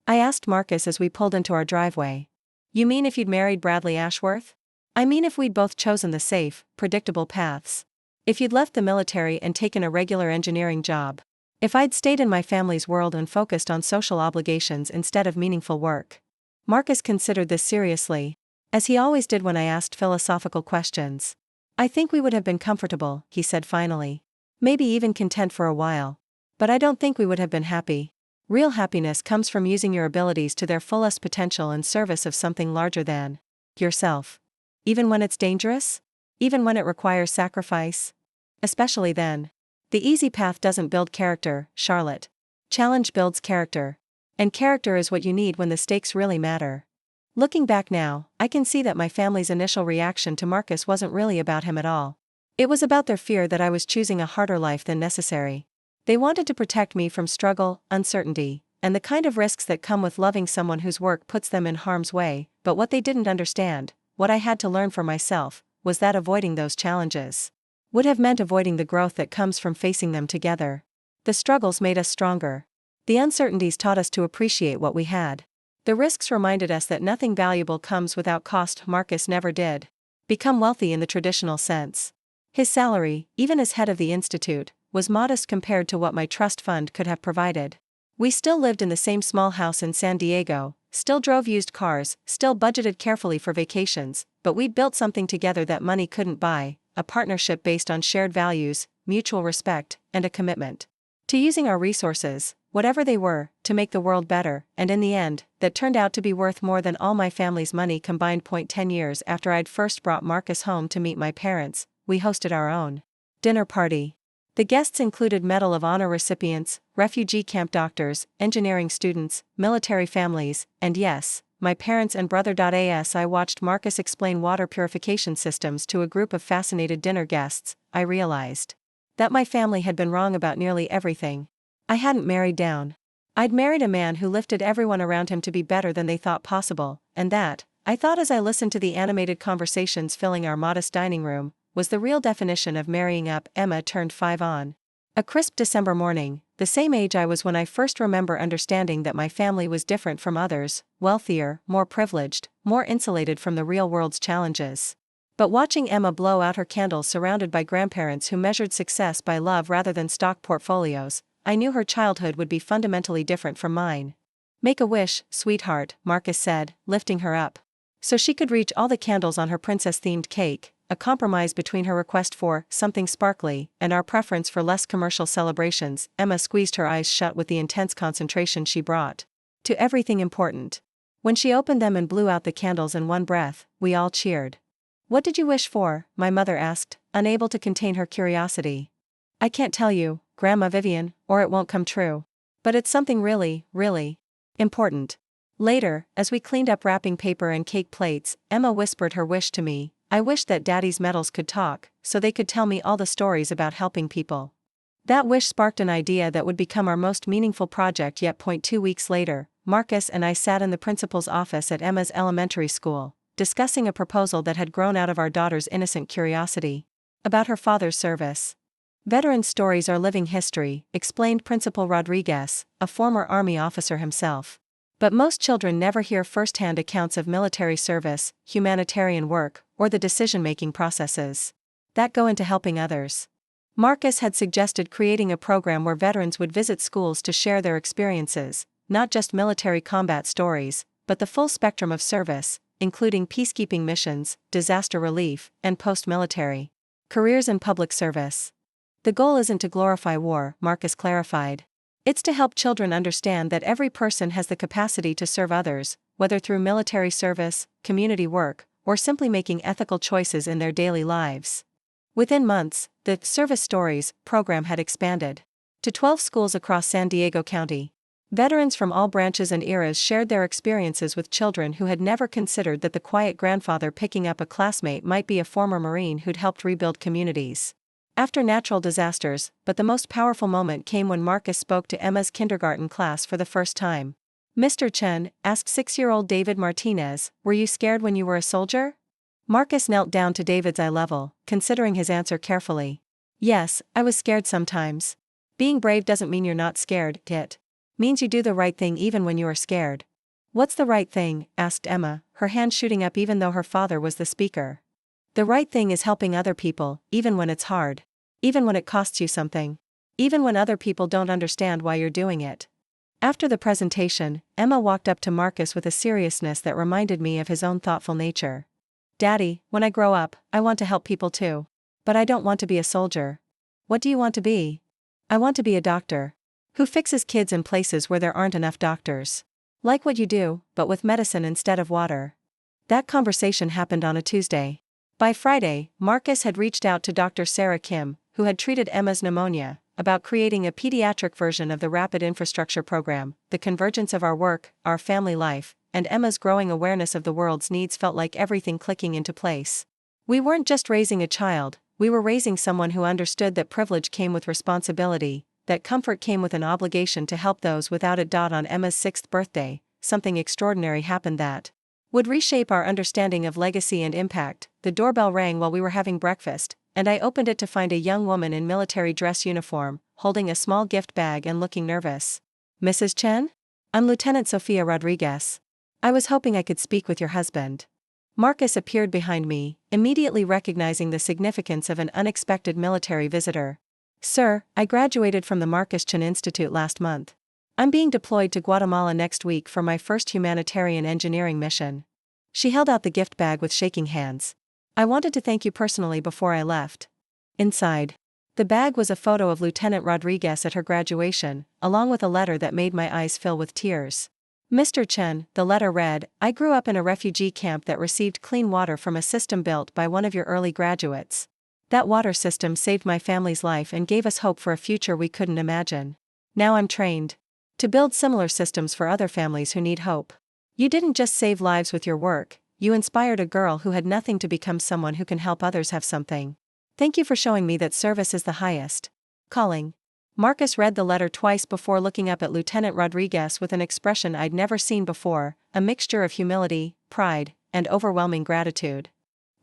I asked Marcus as we pulled into our driveway. "You mean if you'd married Bradley Ashworth?" "I mean if we'd both chosen the safe, predictable paths. If you'd left the military and taken a regular engineering job. If I'd stayed in my family's world and focused on social obligations instead of meaningful work." Marcus considered this seriously, as he always did when I asked philosophical questions. "I think we would have been comfortable," he said finally. "Maybe even content for a while. But I don't think we would have been happy. Real happiness comes from using your abilities to their fullest potential in service of something larger than yourself. Even when it's dangerous? Even when it requires sacrifice? Especially then. The easy path doesn't build character, Charlotte. Challenge builds character. And character is what you need when the stakes really matter." Looking back now, I can see that my family's initial reaction to Marcus wasn't really about him at all. It was about their fear that I was choosing a harder life than necessary. They wanted to protect me from struggle, uncertainty, and the kind of risks that come with loving someone whose work puts them in harm's way, but what they didn't understand, what I had to learn for myself, was that avoiding those challenges would have meant avoiding the growth that comes from facing them together. The struggles made us stronger. The uncertainties taught us to appreciate what we had. The risks reminded us that nothing valuable comes without cost. Marcus never did become wealthy in the traditional sense. His salary, even as head of the institute, was modest compared to what my trust fund could have provided. We still lived in the same small house in San Diego, still drove used cars, still budgeted carefully for vacations, but we'd built something together that money couldn't buy, a partnership based on shared values, mutual respect, and a commitment to using our resources, whatever they were, to make the world better, and in the end, that turned out to be worth more than all my family's money combined. 10 years after I'd first brought Marcus home to meet my parents, we hosted our own dinner party. The guests included Medal of Honor recipients, refugee camp doctors, engineering students, military families, and yes, my parents and brother. As I watched Marcus explain water purification systems to a group of fascinated dinner guests, I realized that my family had been wrong about nearly everything. I hadn't married down. I'd married a man who lifted everyone around him to be better than they thought possible, and that, I thought as I listened to the animated conversations filling our modest dining room, was the real definition of marrying up. Emma turned 5 on a crisp December morning, the same age I was when I first remember understanding that my family was different from others, wealthier, more privileged, more insulated from the real world's challenges. But watching Emma blow out her candles surrounded by grandparents who measured success by love rather than stock portfolios, I knew her childhood would be fundamentally different from mine. "Make a wish, sweetheart," Marcus said, lifting her up. So she could reach all the candles on her princess-themed cake, a compromise between her request for something sparkly and our preference for less commercial celebrations. Emma squeezed her eyes shut with the intense concentration she brought to everything important. When she opened them and blew out the candles in one breath, we all cheered. "What did you wish for?" my mother asked, unable to contain her curiosity. "I can't tell you, Grandma Vivian, or it won't come true. But it's something really, really important." Later, as we cleaned up wrapping paper and cake plates, Emma whispered her wish to me. "I wish that Daddy's medals could talk, so they could tell me all the stories about helping people." That wish sparked an idea that would become our most meaningful project yet. 2 weeks later, Marcus and I sat in the principal's office at Emma's elementary school, discussing a proposal that had grown out of our daughter's innocent curiosity about her father's service. "Veteran stories are living history," explained Principal Rodriguez, a former Army officer himself. "But most children never hear firsthand accounts of military service, humanitarian work, or the decision-making processes that go into helping others." Marcus had suggested creating a program where veterans would visit schools to share their experiences, not just military combat stories, but the full spectrum of service, including peacekeeping missions, disaster relief, and post-military careers in public service. "The goal isn't to glorify war," Marcus clarified. "It's to help children understand that every person has the capacity to serve others, whether through military service, community work, or simply making ethical choices in their daily lives." Within months, the Service Stories program had expanded to 12 schools across San Diego County. Veterans from all branches and eras shared their experiences with children who had never considered that the quiet grandfather picking up a classmate might be a former Marine who'd helped rebuild communities after natural disasters. But the most powerful moment came when Marcus spoke to Emma's kindergarten class for the first time. "Mr. Chen," asked 6-year-old David Martinez, "were you scared when you were a soldier?" Marcus knelt down to David's eye level, considering his answer carefully. "Yes, I was scared sometimes. Being brave doesn't mean you're not scared, it means you do the right thing even when you are scared." "What's the right thing?" asked Emma, her hand shooting up even though her father was the speaker. "The right thing is helping other people, even when it's hard. Even when it costs you something. Even when other people don't understand why you're doing it." After the presentation, Emma walked up to Marcus with a seriousness that reminded me of his own thoughtful nature. "Daddy, when I grow up, I want to help people too. But I don't want to be a soldier." "What do you want to be?" "I want to be a doctor who fixes kids in places where there aren't enough doctors. Like what you do, but with medicine instead of water." That conversation happened on a Tuesday. By Friday, Marcus had reached out to Dr. Sarah Kim, who had treated Emma's pneumonia, about creating a pediatric version of the Rapid Infrastructure Program. The convergence of our work, our family life, and Emma's growing awareness of the world's needs felt like everything clicking into place. We weren't just raising a child, we were raising someone who understood that privilege came with responsibility, that comfort came with an obligation to help those without it. On Emma's 6th birthday, something extraordinary happened that would reshape our understanding of legacy and impact. The doorbell rang while we were having breakfast, and I opened it to find a young woman in military dress uniform, holding a small gift bag and looking nervous. "Mrs. Chen? I'm Lieutenant Sofia Rodriguez. I was hoping I could speak with your husband." Marcus appeared behind me, immediately recognizing the significance of an unexpected military visitor. "Sir, I graduated from the Marcus Chen Institute last month. I'm being deployed to Guatemala next week for my first humanitarian engineering mission." She held out the gift bag with shaking hands. "I wanted to thank you personally before I left." Inside the bag was a photo of Lieutenant Rodriguez at her graduation, along with a letter that made my eyes fill with tears. "Mr. Chen," the letter read, "I grew up in a refugee camp that received clean water from a system built by one of your early graduates. That water system saved my family's life and gave us hope for a future we couldn't imagine. Now I'm trained to build similar systems for other families who need hope. You didn't just save lives with your work, you inspired a girl who had nothing to become someone who can help others have something. Thank you for showing me that service is the highest calling." Marcus read the letter twice before looking up at Lieutenant Rodriguez with an expression I'd never seen before, a mixture of humility, pride, and overwhelming gratitude.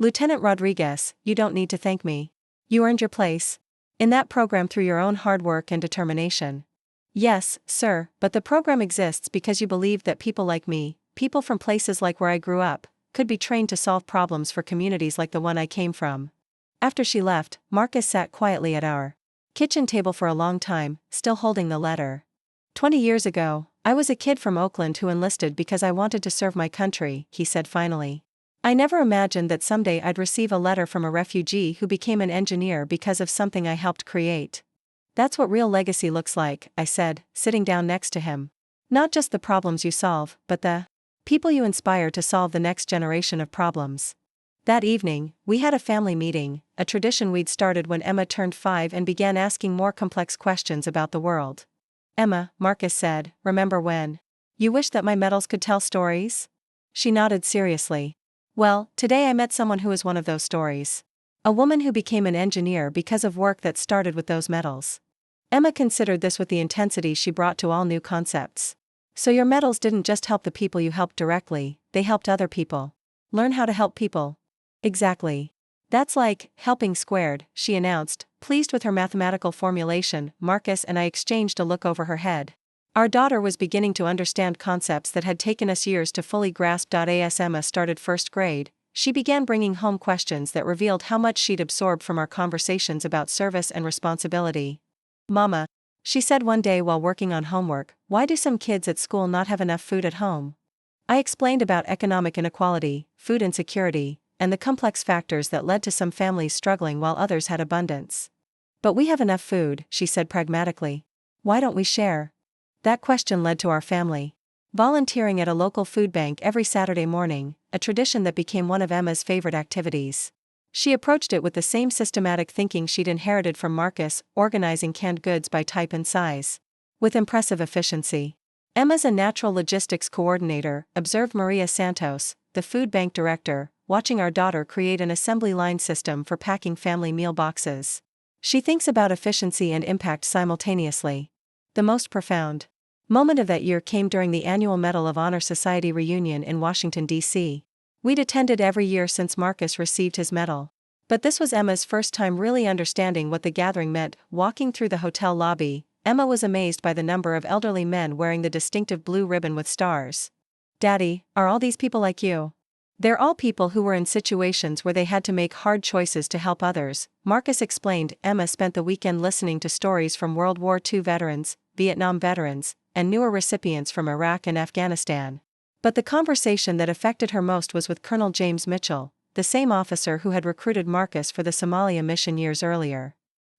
Lieutenant Rodriguez, you don't need to thank me. You earned your place in that program through your own hard work and determination. Yes, sir, but the program exists because you believed that people like me, people from places like where I grew up, could be trained to solve problems for communities like the one I came from. After she left, Marcus sat quietly at our kitchen table for a long time, still holding the letter. 20 years ago, I was a kid from Oakland who enlisted because I wanted to serve my country, he said finally. I never imagined that someday I'd receive a letter from a refugee who became an engineer because of something I helped create. That's what real legacy looks like, I said, sitting down next to him. Not just the problems you solve, but the people you inspire to solve the next generation of problems. That evening, we had a family meeting, a tradition we'd started when Emma turned 5 and began asking more complex questions about the world. Emma, Marcus said, remember when you wished that my medals could tell stories? She nodded seriously. Well, today I met someone who is one of those stories. A woman who became an engineer because of work that started with those medals. Emma considered this with the intensity she brought to all new concepts. So your medals didn't just help the people you helped directly, they helped other people. Learn how to help people. Exactly. That's like helping squared, she announced, pleased with her mathematical formulation. Marcus and I exchanged a look over her head. Our daughter was beginning to understand concepts that had taken us years to fully grasp. As Emma started first grade, she began bringing home questions that revealed how much she'd absorbed from our conversations about service and responsibility. Mama, she said one day while working on homework, why do some kids at school not have enough food at home? I explained about economic inequality, food insecurity, and the complex factors that led to some families struggling while others had abundance. But we have enough food, she said pragmatically. Why don't we share? That question led to our family volunteering at a local food bank every Saturday morning, a tradition that became one of Emma's favorite activities. She approached it with the same systematic thinking she'd inherited from Marcus, organizing canned goods by type and size. With impressive efficiency. Emma's a natural logistics coordinator, observed Maria Santos, the food bank director, watching our daughter create an assembly line system for packing family meal boxes. She thinks about efficiency and impact simultaneously. The most profound moment of that year came during the annual Medal of Honor Society reunion in Washington, D.C. We'd attended every year since Marcus received his medal. But this was Emma's first time really understanding what the gathering meant. Walking through the hotel lobby, Emma was amazed by the number of elderly men wearing the distinctive blue ribbon with stars. Daddy, are all these people like you? They're all people who were in situations where they had to make hard choices to help others, Marcus explained. Emma spent the weekend listening to stories from World War II veterans, Vietnam veterans, and newer recipients from Iraq and Afghanistan. But the conversation that affected her most was with Colonel James Mitchell, the same officer who had recruited Marcus for the Somalia mission years earlier.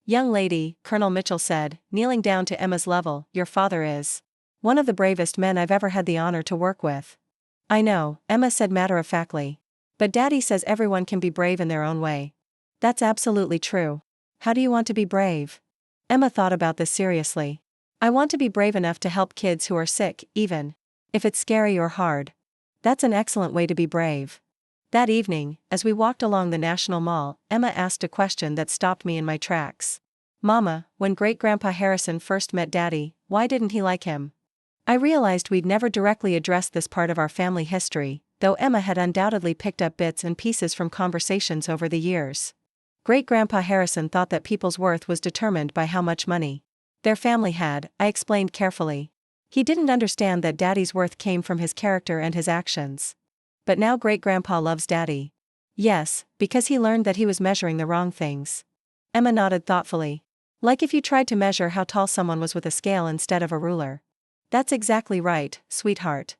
Young lady, Colonel Mitchell said, kneeling down to Emma's level, your father is one of the bravest men I've ever had the honor to work with. I know, Emma said matter-of-factly. But Daddy says everyone can be brave in their own way. That's absolutely true. How do you want to be brave? Emma thought about this seriously. I want to be brave enough to help kids who are sick, even if it's scary or hard. That's an excellent way to be brave. That evening, as we walked along the National Mall, Emma asked a question that stopped me in my tracks. Mama, when Great-Grandpa Harrison first met Daddy, why didn't he like him? I realized we'd never directly addressed this part of our family history, though Emma had undoubtedly picked up bits and pieces from conversations over the years. Great-Grandpa Harrison thought that people's worth was determined by how much money their family had, I explained carefully. He didn't understand that Daddy's worth came from his character and his actions. But now Great-Grandpa loves Daddy. Yes, because he learned that he was measuring the wrong things. Emma nodded thoughtfully. Like if you tried to measure how tall someone was with a scale instead of a ruler. That's exactly right, sweetheart.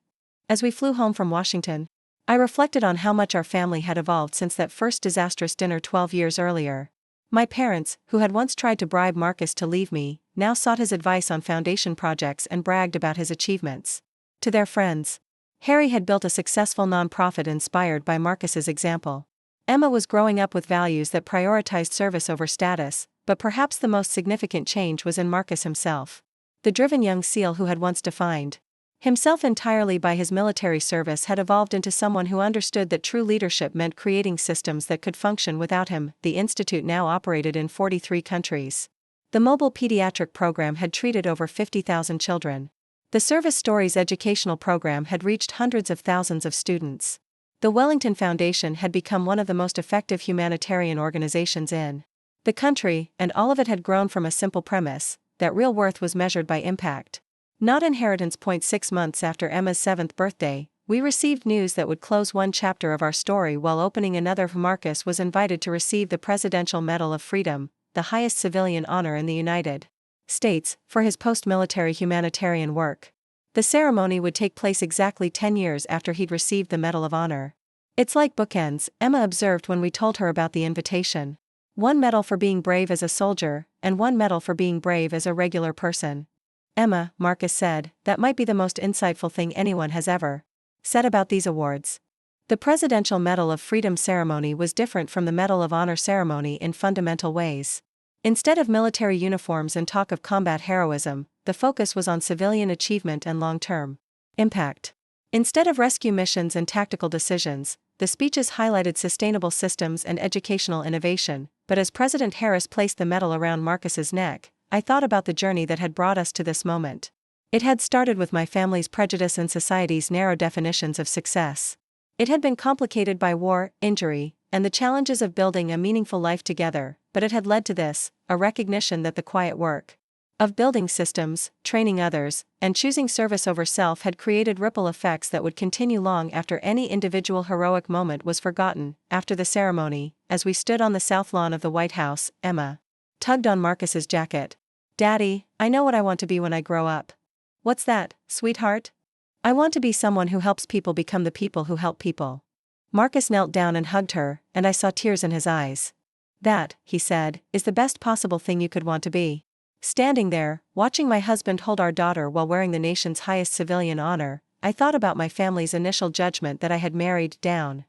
As we flew home from Washington, I reflected on how much our family had evolved since that first disastrous dinner 12 years earlier. My parents, who had once tried to bribe Marcus to leave me, now sought his advice on foundation projects and bragged about his achievements. To their friends, Harry had built a successful nonprofit inspired by Marcus's example. Emma was growing up with values that prioritized service over status, but perhaps the most significant change was in Marcus himself. The driven young SEAL who had once defined himself entirely by his military service had evolved into someone who understood that true leadership meant creating systems that could function without him. The institute now operated in 43 countries. The mobile pediatric program had treated over 50,000 children. The Service Stories educational program had reached hundreds of thousands of students. The Wellington Foundation had become one of the most effective humanitarian organizations in the country, and all of it had grown from a simple premise that real worth was measured by impact, not inheritance. 6 months after Emma's 7th birthday, we received news that would close one chapter of our story while opening another. Marcus was invited to receive the Presidential Medal of Freedom, the highest civilian honor in the United States, for his post-military humanitarian work. The ceremony would take place exactly 10 years after he'd received the Medal of Honor. It's like bookends, Emma observed when we told her about the invitation. One medal for being brave as a soldier, and one medal for being brave as a regular person. Emma, Marcus said, that might be the most insightful thing anyone has ever said about these awards. The Presidential Medal of Freedom ceremony was different from the Medal of Honor ceremony in fundamental ways. Instead of military uniforms and talk of combat heroism, the focus was on civilian achievement and long-term impact. Instead of rescue missions and tactical decisions, the speeches highlighted sustainable systems and educational innovation. But as President Harris placed the medal around Marcus's neck, I thought about the journey that had brought us to this moment. It had started with my family's prejudice and society's narrow definitions of success. It had been complicated by war, injury, and the challenges of building a meaningful life together, but it had led to this, a recognition that the quiet work of building systems, training others, and choosing service over self had created ripple effects that would continue long after any individual heroic moment was forgotten. After the ceremony, as we stood on the south lawn of the White House, Emma tugged on Marcus's jacket. "Daddy, I know what I want to be when I grow up." "What's that, sweetheart?" "I want to be someone who helps people become the people who help people." Marcus knelt down and hugged her, and I saw tears in his eyes. "That," he said, "is the best possible thing you could want to be." Standing there, watching my husband hold our daughter while wearing the nation's highest civilian honor, I thought about my family's initial judgment that I had married down.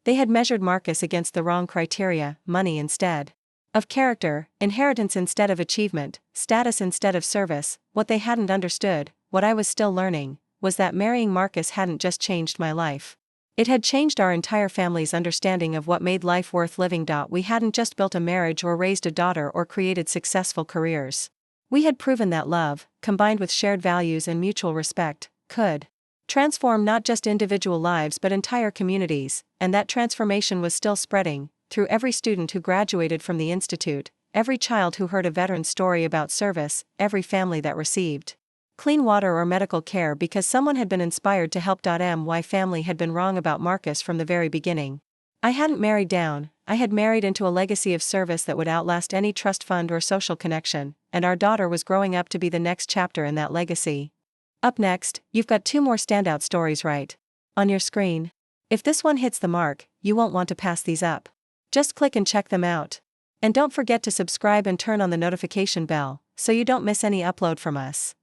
They had measured Marcus against the wrong criteria: money instead of character, inheritance instead of achievement, status instead of service. What they hadn't understood, what I was still learning, was that marrying Marcus hadn't just changed my life. It had changed our entire family's understanding of what made life worth living. We hadn't just built a marriage or raised a daughter or created successful careers. We had proven that love, combined with shared values and mutual respect, could transform not just individual lives but entire communities, and that transformation was still spreading, through every student who graduated from the Institute, every child who heard a veteran's story about service, every family that received clean water or medical care because someone had been inspired to help. My family had been wrong about Marcus from the very beginning. I hadn't married down, I had married into a legacy of service that would outlast any trust fund or social connection, and our daughter was growing up to be the next chapter in that legacy. Up next, you've got 2 more standout stories right on your screen. If this one hits the mark, you won't want to pass these up. Just click and check them out. And don't forget to subscribe and turn on the notification bell, so you don't miss any upload from us.